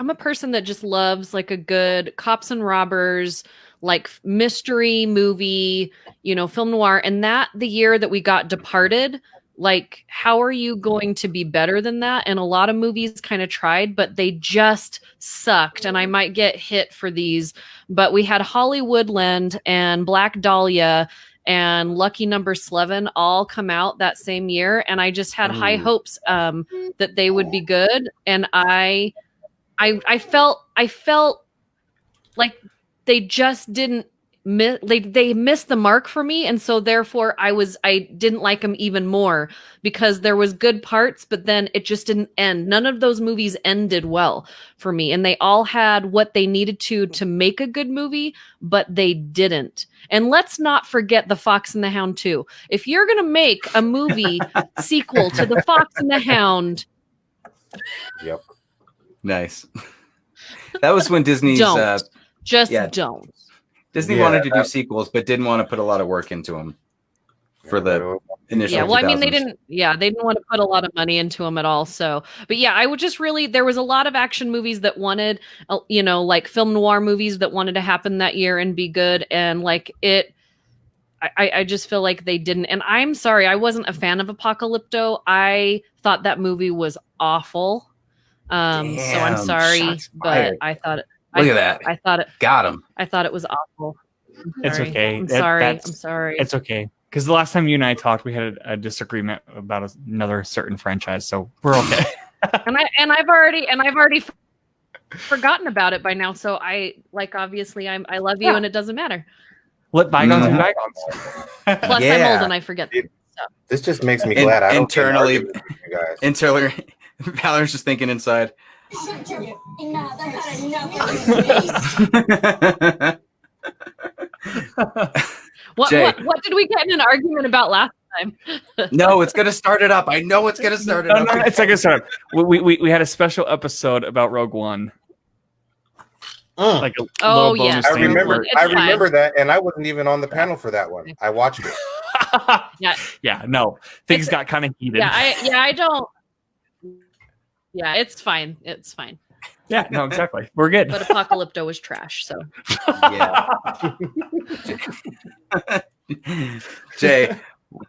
a person that just loves like a good cops and robbers, like mystery movie, film noir. And the year that we got Departed, like, how are you going to be better than that? And a lot of movies kind of tried, but they just sucked. And I might get hit for these, but we had Hollywoodland and Black Dahlia and Lucky Number 11 all come out that same year, and I just had high hopes that they would be good. And I felt like they just didn't they missed the mark for me, and so therefore I didn't like them even more, because there was good parts, but then it just didn't end. None of those movies ended well for me, and they all had what they needed to make a good movie, but they didn't. And let's not forget The Fox and the Hound 2. If you're gonna make a movie sequel to The Fox and the Hound, yep, nice. That was when Disney's don't. Disney wanted to do sequels, but didn't want to put a lot of work into them for the initial. Yeah, well, 2000s. I mean, they didn't want to put a lot of money into them at all. So, but yeah, I would just there was a lot of action movies that wanted, like film noir movies that wanted to happen that year and be good, and like it. I just feel like they didn't. And I'm sorry, I wasn't a fan of Apocalypto. I thought that movie was awful. So I'm sorry, but I thought it. Look at that. I thought it got him. I thought it was awful. It's okay. I'm sorry. It's okay. Because the last time you and I talked, we had a disagreement about another certain franchise, so we're okay. and I've already forgotten about it by now. So obviously I love you, and it doesn't matter. Let bygones be bygones. Plus, I'm old and I forget stuff. This just makes me glad I don't internally. Valerie's just thinking inside. What did we get in an argument about last time. No, it's gonna start it up. I know it's gonna start it up. No, it's not gonna start. We had a special episode about Rogue One. Like a Oh, little yes. bonus I thing. remember. It's I fine. remember that, and I wasn't even on the panel for that one. I watched it. Yeah. No, things It's- got kind of heated. I don't. Yeah, it's fine. It's fine. Yeah, no, exactly. We're good. But Apocalypto was trash. So Yeah. Jay, All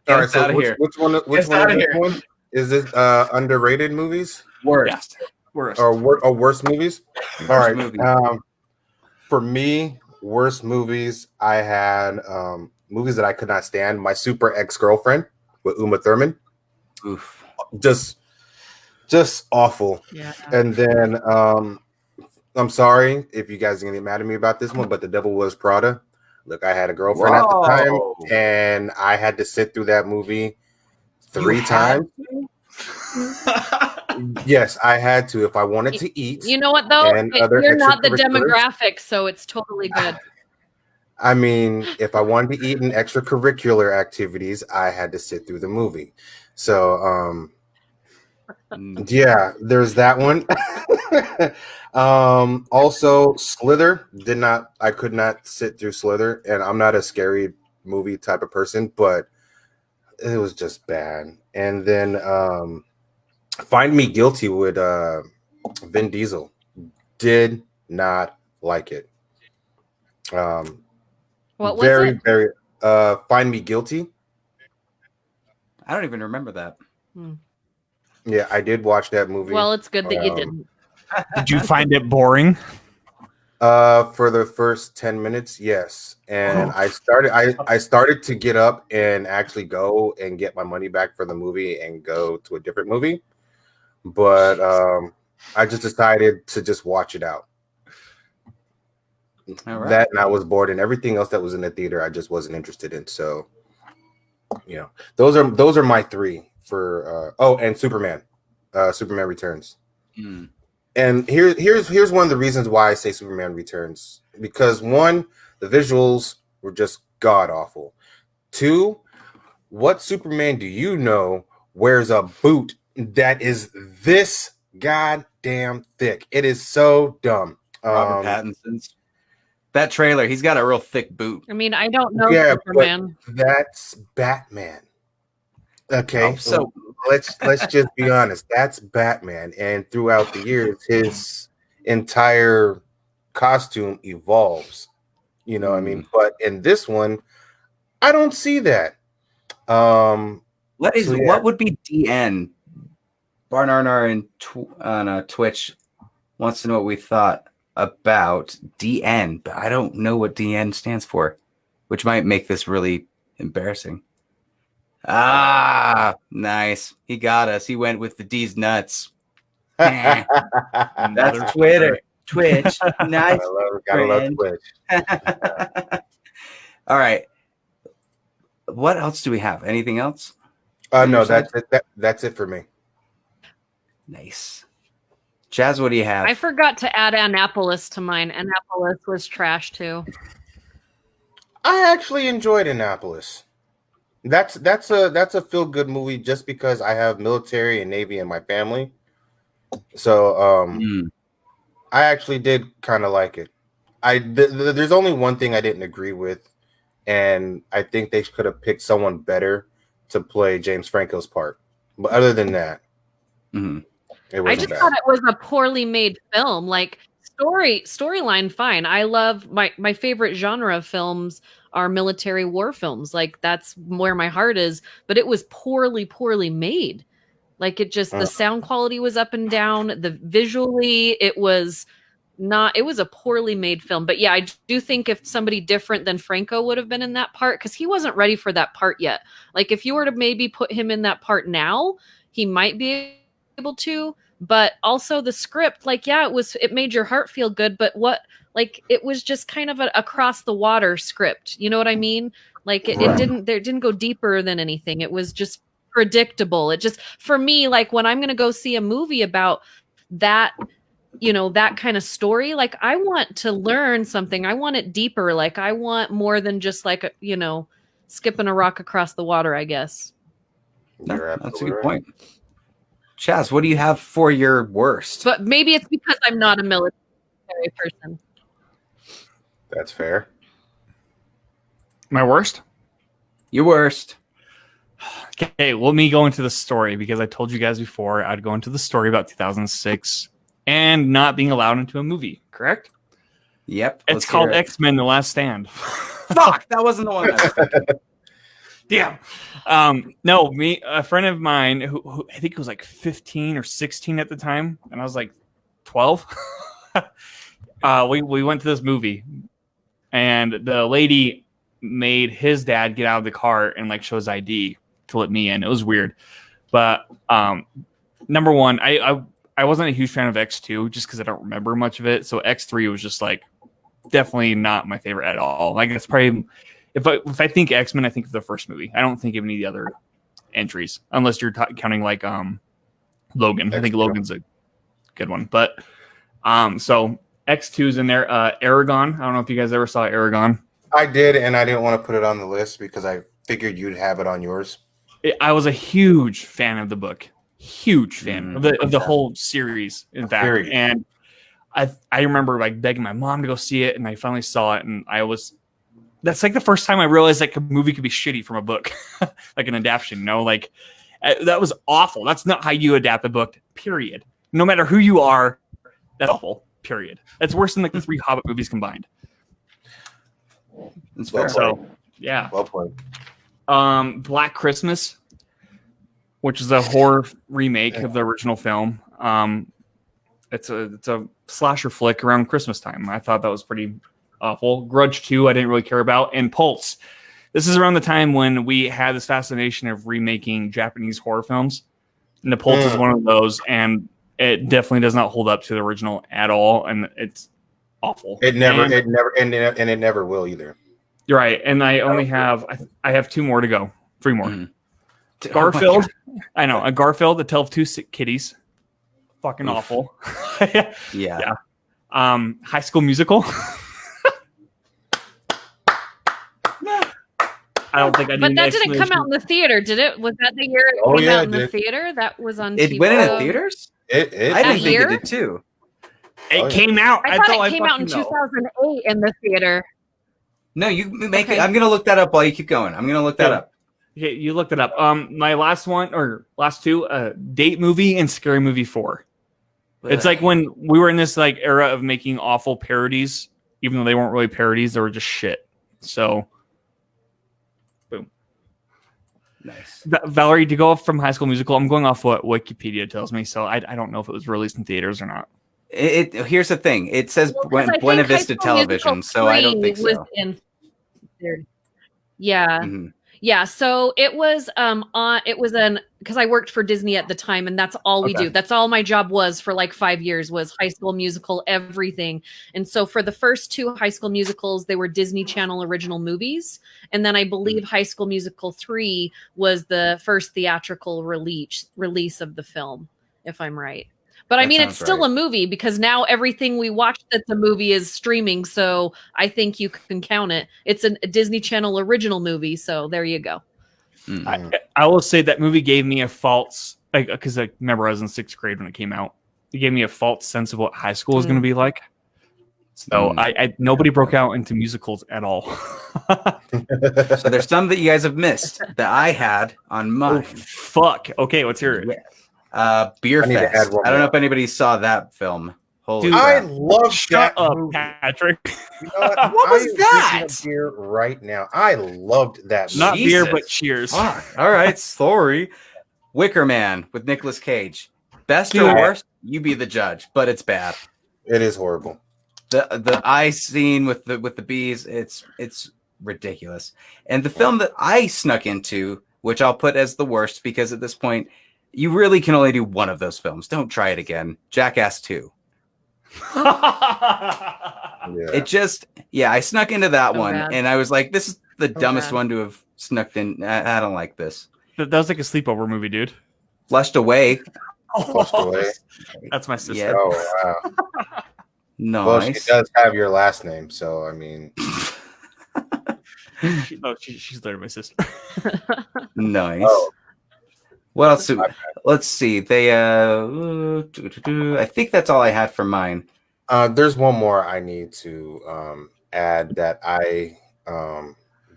right, out so of here. which one? Which Get one? outta Is this here. one? Is this underrated movies Worst. Worst. or worst movies? All right. movies. For me, worst movies. I had movies that I could not stand. My Super Ex-Girlfriend with Uma Thurman. Oof. Just awful. yeah. And then I'm sorry if you guys are gonna get mad at me about this one, but The Devil Wears Prada. Look, I had a girlfriend at the Whoa. time, and I had to sit through that movie 3 You had times. Yes, I had to if I wanted to eat. You know what though? And other You're not the extracurriculars. demographic, so it's totally good. I mean, if I wanted to eat in extracurricular activities, I had to sit through the movie. So, yeah, there's that one. Also, Slither I could not sit through Slither, and I'm not a scary movie type of person, but it was just bad. And then Find Me Guilty with Vin Diesel. Did not like it. What was very, it? very Find Me Guilty. I don't even remember that. Yeah, I did watch that movie. Well, it's good that you didn't. Did you find it boring? For the first 10 minutes, yes. And I started to get up and actually go and get my money back for the movie and go to a different movie. But I just decided to just watch it out. All right. That and I was bored, and everything else that was in the theater I just wasn't interested in. So, you know, those are my 3 for and Superman. Superman Returns. And here's one of the reasons why I say Superman Returns. Because 1, the visuals were just god awful. 2, what Superman do you know wears a boot that is this goddamn thick? It is so dumb. Robert Pattinson's. That trailer, he's got a real thick boot. I mean, I don't know Yeah, Superman. but that's Batman. Okay, Oh, so- let's just be honest. That's Batman, and throughout the years, his entire costume evolves. You know what I mean? But in this one, I don't see that. What would be DN? Barnarnar on Twitch wants to know what we thought about DN, but I don't know what DN stands for, which might make this really embarrassing. Ah, nice. He got us. He went with the D's nuts. That's Twitter. Twitch. Nice. Gotta love Twitch. All right. What else do we have? Anything else? No, that's it. That's it for me. Nice. Chaz, what do you have? I forgot to add Annapolis to mine. Annapolis was trash too. I actually enjoyed Annapolis. That's a feel good movie just because I have military and Navy in my family. So I actually did kind of like it. There's only one thing I didn't agree with, and I think they could have picked someone better to play James Franco's part. But other than that, it wasn't I just bad. thought it was a poorly made film. Like storyline, fine. I love my favorite genre of films are military war films. Like that's where my heart is. But it was poorly made. Like it just the sound quality was up and down. The visually, it was not. It was a poorly made film. But yeah, I do think if somebody different than Franco would have been in that part, because he wasn't ready for that part yet. Like if you were to maybe put him in that part now, he might be able to. But also the script, like, yeah, it made your heart feel good, but it was just kind of a across the water script. You know what I mean? Like it didn't go deeper than anything. It was just predictable. It just, for me, like when I'm going to go see a movie about that, you know, that kind of story, like I want to learn something. I want it deeper. Like I want more than just like, you know, skipping a rock across the water, I guess. No, You're that's a absolutely good right. point. Chaz, what do you have for your worst? But maybe it's because I'm not a military person. That's fair. My worst? Your worst. Okay, let me go into the story because I told you guys before I'd go into the story about 2006 and not being allowed into a movie, correct? Yep. It's called X-Men The Last Stand. Fuck, that wasn't the one I was thinking. Damn. No, a friend of mine who I think was like 15 or 16 at the time, and I was like 12. We went to this movie, and the lady made his dad get out of the car and like show his ID to let me in. It was weird, but number one, I wasn't a huge fan of X2 just because I don't remember much of it. So X3 was just like definitely not my favorite at all. Like it's probably if I think X-Men, I think of the first movie. I don't think of any of the other entries unless you're counting like Logan. I think Logan's a good one, but so X2's in there. Aragon. I don't know if you guys ever saw Aragon. I did, and I didn't want to put it on the list because I figured you'd have it on yours. I was a huge fan of the book, huge fan of the whole series, in fact. Period. And I remember like begging my mom to go see it, and I finally saw it, and that's like the first time I realized like a movie could be shitty from a book, like an adaptation. You know, like that was awful. That's not how you adapt a book. Period. No matter who you are, that's awful. Period. That's worse than like the 3 Hobbit movies combined. That's fair. So yeah. Well played. Black Christmas, which is a horror remake of the original film. It's a slasher flick around Christmas time. I thought that was pretty awful. Grudge 2, I didn't really care about. And Pulse. This is around the time when we had this fascination of remaking Japanese horror films. And the Pulse is one of those, and it definitely does not hold up to the original at all, and it's awful. It never will either. You're right, and I only have 2 more to go. 3 more. Mm-hmm. Garfield. I know. A Garfield, A Tale of Two Sick Kitties. Fucking awful. Yeah. High School Musical. I don't think I need But that an didn't come out in the theater, did it? Was that the year it came out in the theater? That was on TV. It went in the theaters? I didn't think it did too. It came out. I thought it came out in 2008 in the theater. No, you make it. I'm going to look that up while you keep going. I'm going to look that up. Okay, you looked it up. My last 2, Date Movie and Scary Movie 4. It's like when we were in this like era of making awful parodies, even though they weren't really parodies, they were just shit. So, boom. Nice. Valerie, to go off from High School Musical, I'm going off what Wikipedia tells me, so I don't know if it was released in theaters or not. Here's the thing. It says Buena Vista Television, so I don't think so. Yeah. Mm-hmm. Yeah, so it was because I worked for Disney at the time, and that's all we do. That's all my job was for like 5 years was High School Musical, everything. And so for the first 2 High School Musicals, they were Disney Channel original movies. And then I believe High School Musical 3 was the first theatrical release of the film, if I'm right. But I mean, it's still a movie because now everything we watch that's a movie is streaming. So I think you can count it. It's a Disney Channel original movie. So there you go. Mm-hmm. I will say that movie gave me a false, because I remember I was in 6th grade when it came out. It gave me a false sense of what high school is going to be like. So nobody broke out into musicals at all. So there's some that you guys have missed that I had on mine. Oh, fuck. Okay, let's hear it. Beer Fest. I don't know if anybody saw that film. Holy Dude, I love that movie. Patrick. You know what was that? Beer right now. I loved that movie. Not beer, but cheers. Fuck. All right, sorry. Wicker Man with Nicolas Cage. Best or worst? You be the judge, but it's bad. It is horrible. The eye scene with the bees, it's ridiculous. And the film that I snuck into, which I'll put as the worst, because at this point, you really can only do one of those films. Don't try it again. Jackass 2. I snuck into that one, and I was like, this is the dumbest one to have snuck in. I don't like this. That was like a sleepover movie, dude. Flushed Away. Flushed Away. That's my sister. Yeah. Oh, wow. Nice. Well, she does have your last name, so I mean. She's literally my sister. Nice. Oh. What else? Let's see. They I think that's all I had for mine. There's one more I need to add that I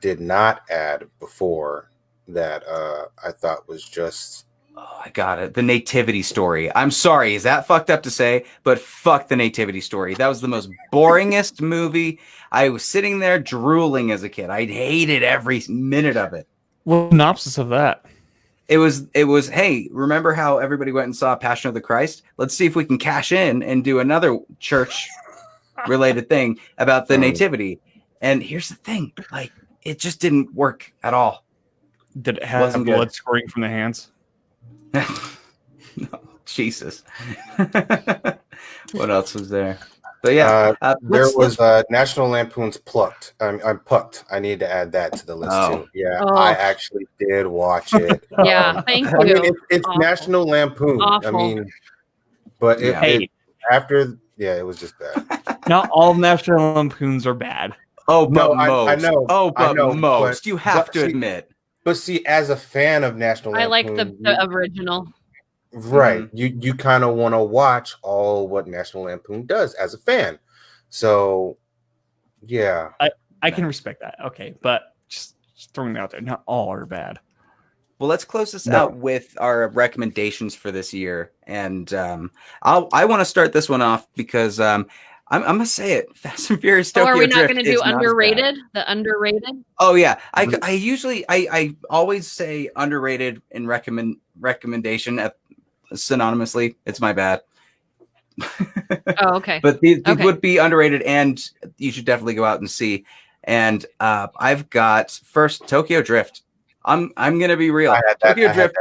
did not add before that I thought was just. Oh, I got it. The Nativity Story. I'm sorry, is that fucked up to say? But fuck the Nativity Story. That was the most boringest movie. I was sitting there drooling as a kid. I hated every minute of it. What synopsis of that? It was, hey, remember how everybody went and saw Passion of the Christ? Let's see if we can cash in and do another church related thing about the Nativity. And here's the thing, like, it just didn't work at all. Did it have blood squirting from the hands? No, Jesus. What else was there? But yeah, there was National Lampoon's Plucked. I'm Pucked. I need to add that to the list too. Yeah, I actually did watch it. Yeah, thank you. I mean, it's National Lampoon. Awful. I mean, but it was just bad. Not all National Lampoons are bad. Oh, but no, most. I know. Oh, but I know, most. You have to see, admit. But see, as a fan of National I Lampoon, like the original. Right. Mm-hmm. You kind of want to watch all what National Lampoon does as a fan. So, yeah. I can respect that. Okay, but just throwing it out there, not all are bad. Well, let's close this out with our recommendations for this year. And I want to start this one off because I'm going to say it. Fast and Furious Tokyo are we not Drift going to do is not as underrated? bad. The underrated? Oh, yeah. I always say underrated in recommendation synonymously. It's my bad. Oh, okay. But these would be underrated, and you should definitely go out and see. And I've got first Tokyo Drift. I'm gonna be real. Tokyo Drift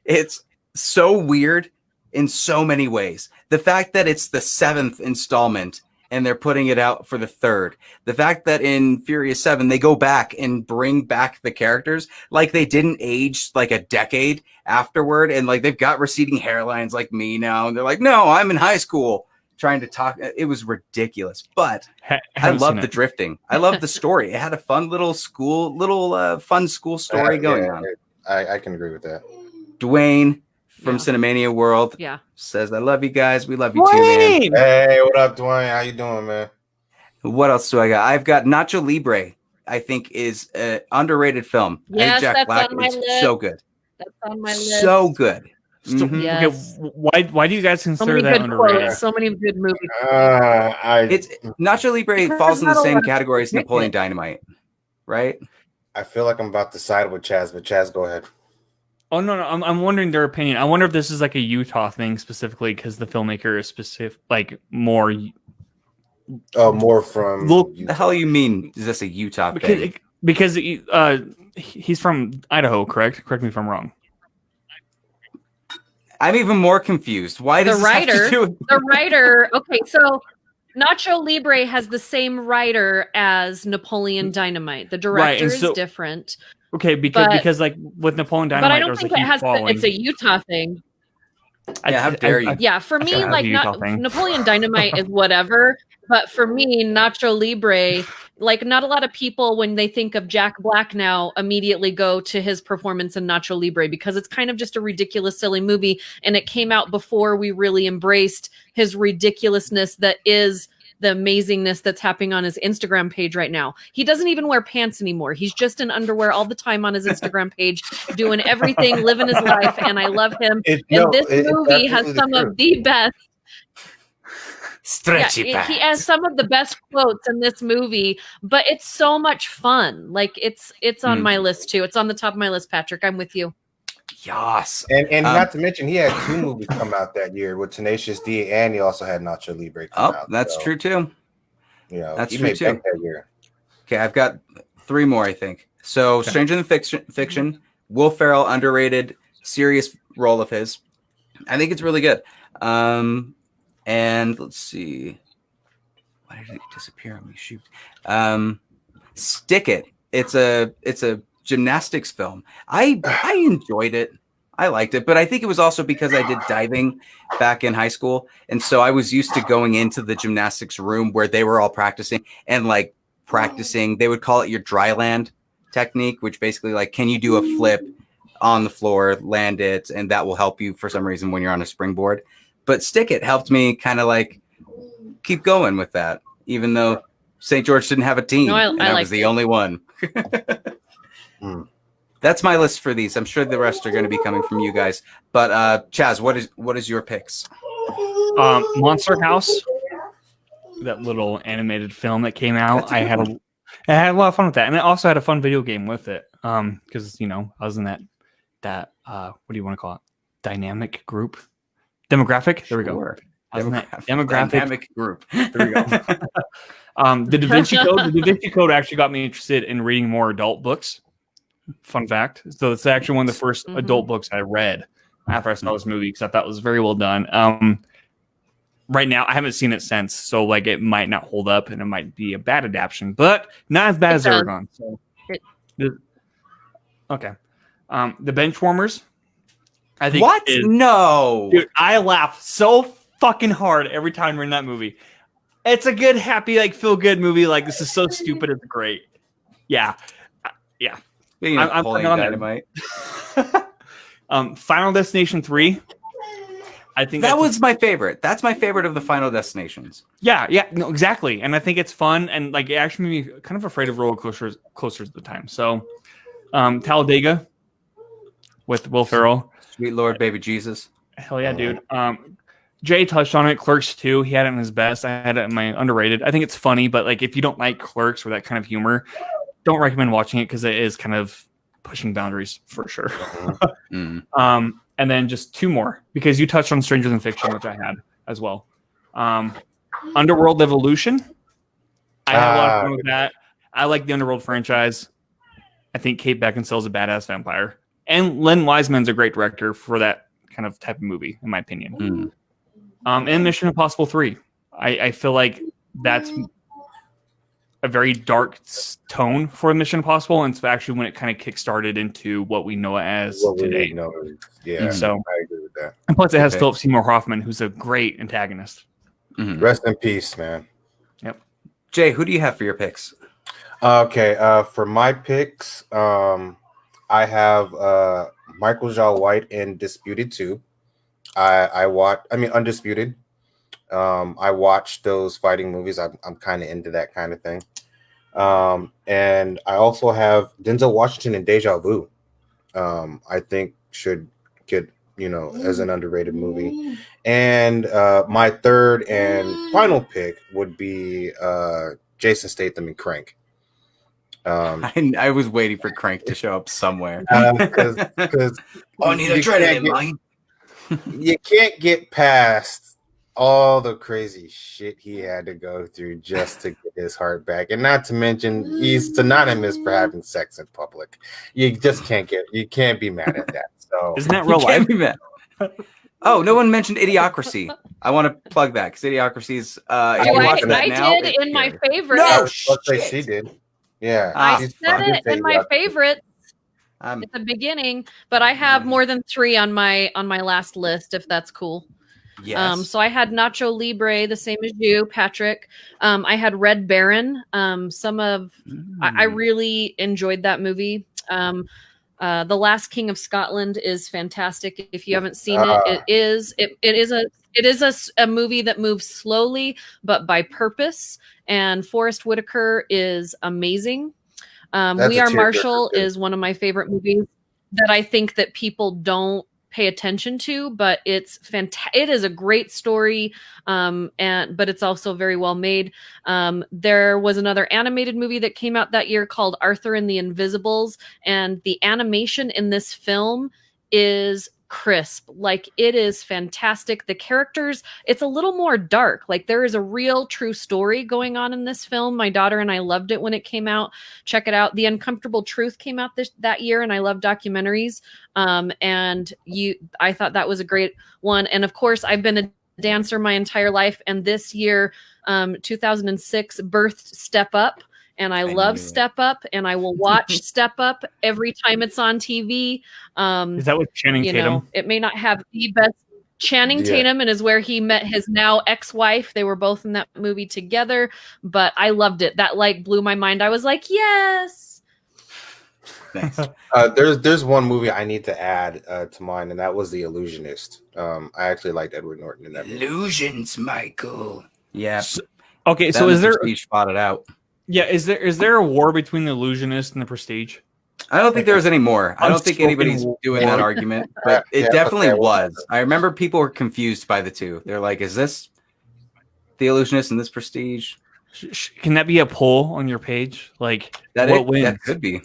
it's so weird in so many ways. The fact that it's the 7th installment and they're putting it out for the 3rd. The fact that in Furious 7 they go back and bring back the characters like they didn't age like a decade afterward, and like they've got receding hairlines like me now, and they're like, no, I'm in high school trying to talk. It was ridiculous, but I love the drifting. I love the story. It had a fun little fun school story going on. I can agree with that. Dwayne from Cinemania World says, I love you guys. We love you too, man. Hey, what up, Dwayne? How you doing, man? What else do I got? I've got Nacho Libre. I think is an underrated film. Yes, Jack that's Black on my is list. so good. That's on my list. So good. Yes. Okay, why do you guys So consider many that good underrated? quotes. So many good movies. It's Nacho Libre falls in the not a same lot of category as people Napoleon Dynamite, right? I feel like I'm about to side with Chaz, but Chaz, go ahead. Oh no, I'm wondering their opinion. I wonder if this is like a Utah thing specifically because the filmmaker is specific, like more. Oh, more from. The hell you mean? Is this a Utah thing? Because he's from Idaho, correct? Correct me if I'm wrong. I'm even more confused. Why does this have to do with the writer? Okay, so Nacho Libre has the same writer as Napoleon Dynamite. The director is different. Okay, because like with Napoleon Dynamite, but I don't think it has. It's a Utah thing. How dare you? Yeah, for me, like Napoleon Dynamite is whatever, but for me, Nacho Libre, like not a lot of people when they think of Jack Black now immediately go to his performance in Nacho Libre because it's kind of just a ridiculous, silly movie, and it came out before we really embraced his ridiculousness that is the amazingness that's happening on his Instagram page right now. He doesn't even wear pants anymore. He's just in underwear all the time on his Instagram page, doing everything, living his life, and I love him. This movie has some of the best. He has some of the best quotes in this movie, but it's so much fun. Like it's on my list too. It's on the top of my list, Patrick. I'm with you. Yes. And not to mention, he had 2 movies come out that year with Tenacious D, and he also had Nacho Libre come out. That's true too. You know, that's he true made too. bank that year. Okay, I've got 3 more, I think. So, Stranger Than Fiction, Will Ferrell, underrated, serious role of his. I think it's really good. And let's see. Why did it disappear on me? Shoot. Stick It. It's a gymnastics film. I enjoyed it. I liked it, but I think it was also because I did diving back in high school, and so I was used to going into the gymnastics room where they were all practicing, and like practicing. They would call it your dry land technique, which basically like, can you do a flip on the floor, land it, and that will help you for some reason when you're on a springboard. But stick it helped me kind of like keep going with that, even though St. George didn't have a team, and I was the only one. That's my list for these. I'm sure the rest are going to be coming from you guys. But Chaz, what is your picks? Monster House, that little animated film that came out. I had a lot of fun with that, and I also had a fun video game with it. Because I was in that what do you want to call it? Dynamic group, demographic. There we go. I was in that demographic group. There we go. The Da Vinci Code. The Da Vinci Code actually got me interested in reading more adult books. Fun fact. So it's actually one of the first adult books I read after I saw this movie because I thought it was very well done. Right now, I haven't seen it since, so like it might not hold up and it might be a bad adaptation, but not as bad as Aragon. So, okay. The Benchwarmers. I think what? No, dude, I laugh so fucking hard every time we're in that movie. It's a good, happy, like feel good movie. Like this is so stupid, it's great. Yeah. I'm pulling dynamite. Final Destination 3. I think that was my favorite. That's my favorite of the Final Destinations. Yeah, no, exactly. And I think it's fun and like it actually made me kind of afraid of roller coasters at the time. So, Talladega with Will Ferrell. Sweet Lord, baby Jesus. Hell yeah, dude. Jay touched on it. Clerks 2. He had it in his best. I had it in my underrated. I think it's funny, but like if you don't like Clerks or that kind of humor, don't recommend watching it because it is kind of pushing boundaries for sure. And then just two more because you touched on Stranger Than Fiction, which I had as well. Underworld Evolution. I had a lot of fun with that. I like the Underworld franchise. I think Kate Beckinsale's a badass vampire. And Len Wiseman's a great director for that kind of type of movie, in my opinion. And Mission Impossible 3. I feel like that's a very dark tone for Mission Impossible, and it's actually when it kind of kickstarted into what we know as today. Yeah, so I agree with that. And plus, it has Philip Seymour Hoffman, who's a great antagonist. Rest in peace, man. Yep. Jay, who do you have for your picks? Okay, for my picks, I have Michael Jai White in Disputed 2. Undisputed. I watched those fighting movies. I'm kind of into that kind of thing. And I also have Denzel Washington in Deja Vu. I think should get, as an underrated movie. And my third and final pick would be Jason Statham in Crank. I was waiting for Crank to show up somewhere. Because I need a dread in mind. You can't get past all the crazy shit he had to go through just to get his heart back, and not to mention he's synonymous for having sex in public. You just can't be mad at that. So isn't that real life? Oh, no one mentioned Idiocracy. I want to plug that because Idiocracy is. I did in my favorite. No, let's say she did. Yeah, I said it in my favorite at the beginning, but I have more than 3 on my last list, if that's cool. Yes. So I had Nacho Libre, the same as you, Patrick. I had Red Baron. I really enjoyed that movie. The Last King of Scotland is fantastic. If you haven't seen it, it is a movie that moves slowly but by purpose. And Forrest Whitaker is amazing. We Are Marshall is one of my favorite movies that I think that people don't pay attention to, but it's fantastic. It is a great story, but it's also very well made. There was another animated movie that came out that year called Arthur and the Invisibles, and the animation in this film is crisp. Like, it is fantastic. The characters, it's a little more dark. Like, there is a real true story going on in this film. My daughter and I loved it when it came out. Check it out. The Uncomfortable Truth came out that year, and I love documentaries. I thought that was a great one. And of course, I've been a dancer my entire life, and this year, 2006, birthed Step Up. And I love Step Up, and I will watch Step Up every time it's on TV. Is that with Channing Tatum? It may not have the best. Channing Tatum, and is where he met his now ex-wife. They were both in that movie together, but I loved it. That like blew my mind. I was like, yes. Nice. There's one movie I need to add to mine, and that was The Illusionist. I actually liked Edward Norton in that movie. Illusions, Michael. Yeah. Okay, so is there Prestige fought it out? Yeah, is there a war between the Illusionist and the Prestige? I don't think there was any more. I don't think anybody's doing that argument, but it definitely was. I remember people were confused by the two. They're like, "Is this The Illusionist and this Prestige?" Can that be a poll on your page? Like, that what wins? That could be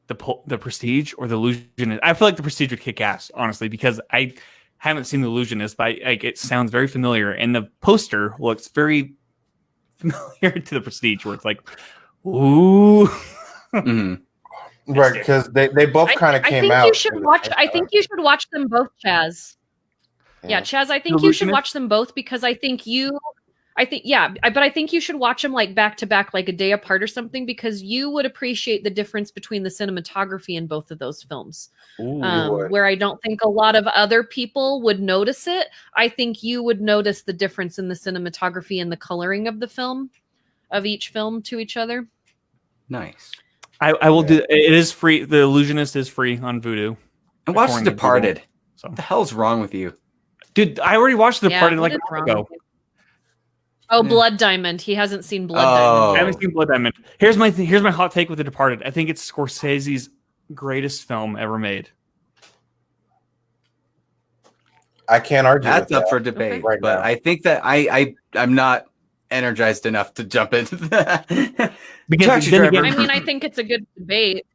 the Prestige or the Illusionist. I feel like the Prestige would kick ass, honestly, because I haven't seen the Illusionist, but it sounds very familiar, and the poster looks very familiar to the Prestige, where it's like, ooh. Mm-hmm. Right, because they both kind of came out. You should watch. I think you should watch them both, Chaz. Yeah, Chaz. I think you should watch them both because I think you should watch them like back to back, like a day apart or something, because you would appreciate the difference between the cinematography in both of those films. Where I don't think a lot of other people would notice it. I think you would notice the difference in the cinematography and the coloring of the film, of each film to each other. Nice. I will do. It is free. The Illusionist is free on Vudu. And watch The Departed. So. What the hell's wrong with you, dude? I already watched The Departed like a month ago. Oh, Blood Diamond. He hasn't seen Blood Diamond. I haven't seen Blood Diamond. Here's my hot take with The Departed. I think it's Scorsese's greatest film ever made. I can't argue. That's up for debate, right but now. I think that I'm not energized enough to jump into that. Because I think it's a good debate.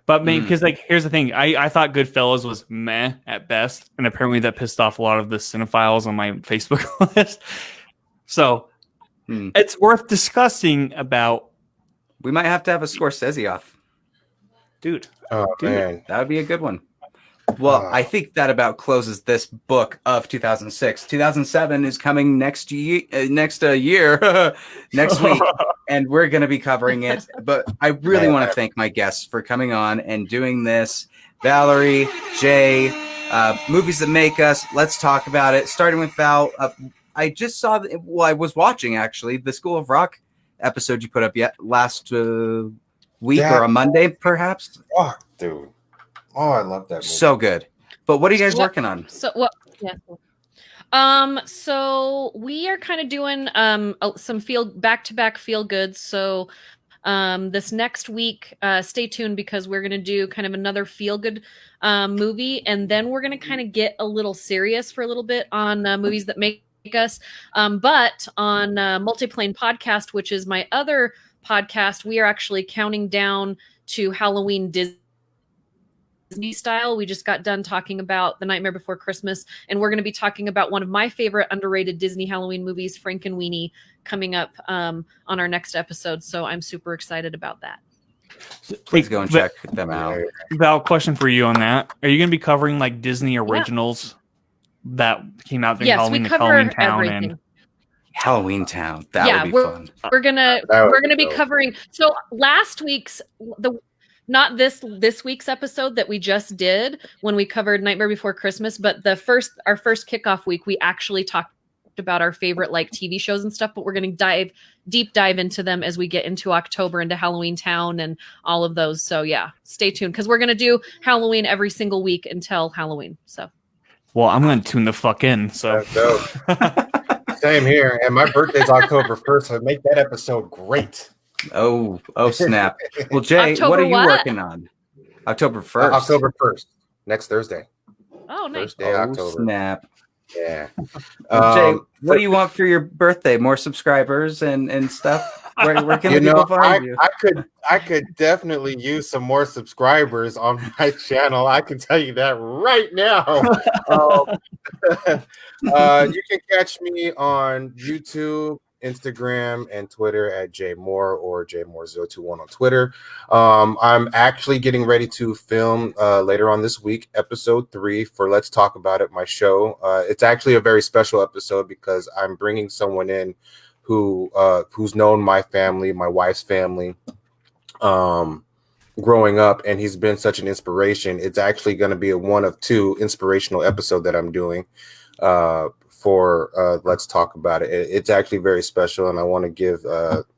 But because here's the thing, I thought Goodfellas was meh at best, and apparently that pissed off a lot of the cinephiles on my Facebook list. So it's worth discussing about. We might have to have a Scorsese off, dude. Oh man, that would be a good one. Well, I think that about closes this book of 2006. 2007 is coming next year, next week, and we're going to be covering it. But I really want to thank my guests for coming on and doing this. Valerie, Jay, movies that make us. Let's talk about it. Starting with Val, I just saw. I was watching actually the School of Rock episode you put up last week or a Monday, perhaps. Oh, dude. Oh, I love that movie. So good. But what are you guys working on? So we are kind of doing some back-to-back feel goods. So this next week, stay tuned because we're going to do kind of another feel good movie, and then we're going to kind of get a little serious for a little bit on movies that make us. But on Multiplane Podcast, which is my other podcast, we are actually counting down to Halloween Disney style. We just got done talking about The Nightmare Before Christmas, and we're going to be talking about one of my favorite underrated Disney Halloween movies, Frankenweenie, coming up on our next episode. So I'm super excited about that. Please go and check them out. Val, question for you on that: are you going to be covering like Disney originals that came out during Halloween, we cover Halloween Town everything. And Halloween Town? That would be fun. We're gonna be covering. So last week's not this week's episode that we just did when we covered Nightmare Before Christmas, but our first kickoff week, we actually talked about our favorite like TV shows and stuff, but we're going to deep dive into them as we get into October, into Halloween Town and all of those. So yeah, stay tuned because we're going to do Halloween every single week until Halloween. So, well, I'm going to tune the fuck in. So same here. And my birthday's October 1st, so make that episode great. Oh snap. Well, Jay, October what are you working on? October 1st. October 1st. Next Thursday. Oh, nice. First day October. Snap. Yeah. Jay, what do you want for your birthday? More subscribers and stuff? Where can people find you? I could definitely use some more subscribers on my channel. I can tell you that right now. You can catch me on YouTube, Instagram, and Twitter at jmoore or jmoore021 on Twitter. I'm actually getting ready to film later on this week, episode 3 for Let's Talk About It, my show. It's actually a very special episode because I'm bringing someone in who's known my family, my wife's family, growing up, and he's been such an inspiration. It's actually going to be one of 2 inspirational episodes that I'm doing for Let's Talk About It. It's actually very special, and I want to give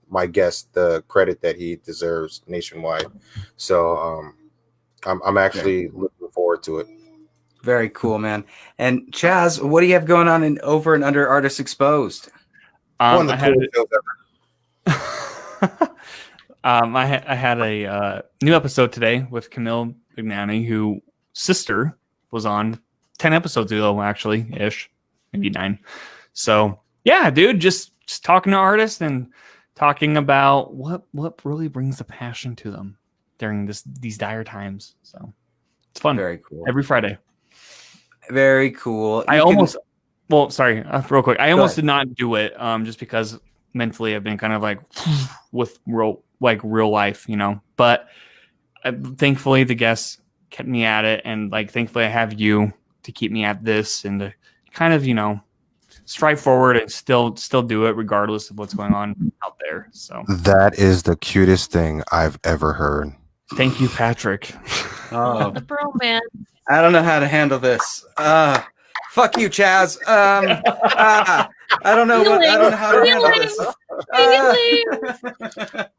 my guest the credit that he deserves nationwide. So I'm actually looking forward to it. Very cool, man. And Chaz, what do you have going on in over and under Artists Exposed? One of the coolest shows ever. I had a new episode today with Camille Bignani, whose sister was on 10 episodes ago, actually, ish, maybe 9. So yeah, dude, just talking to artists and talking about what really brings the passion to them during these dire times. So it's fun. Very cool. Every Friday. Very cool. Sorry, real quick. I almost did not do it just because mentally I've been kind of like with real life, but thankfully the guests kept me at it, and like thankfully I have you to keep me at this and to kind of strive forward and still do it regardless of what's going on out there. So that is the cutest thing I've ever heard. Thank you, Patrick. Oh, The bromance. I don't know how to handle this. Fuck you, Chaz. I don't know how to handle this.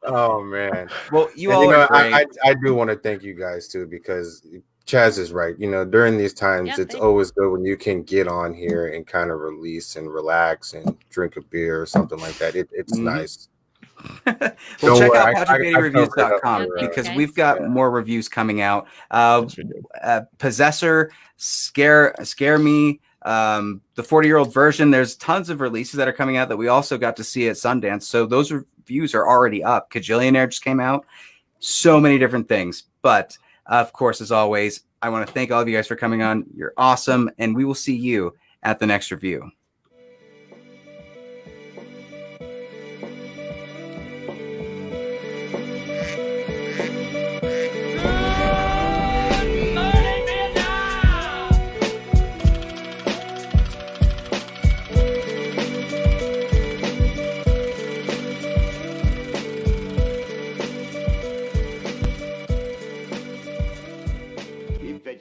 Oh man. Well, you all are great. I do want to thank you guys too, because Chaz is right. During these times, it's always good when you can get on here and kind of release and relax and drink a beer or something like that. It's nice. Well, check out PatrickBeattyReviews.com because we've got more reviews coming out. Possessor, Scare Me, the 40-year-old version. There's tons of releases that are coming out that we also got to see at Sundance. So those reviews are already up. Kajillionaire just came out. So many different things. But of course, as always, I want to thank all of you guys for coming on. You're awesome. And we will see you at the next review.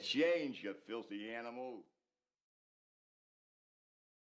Change, you filthy animal.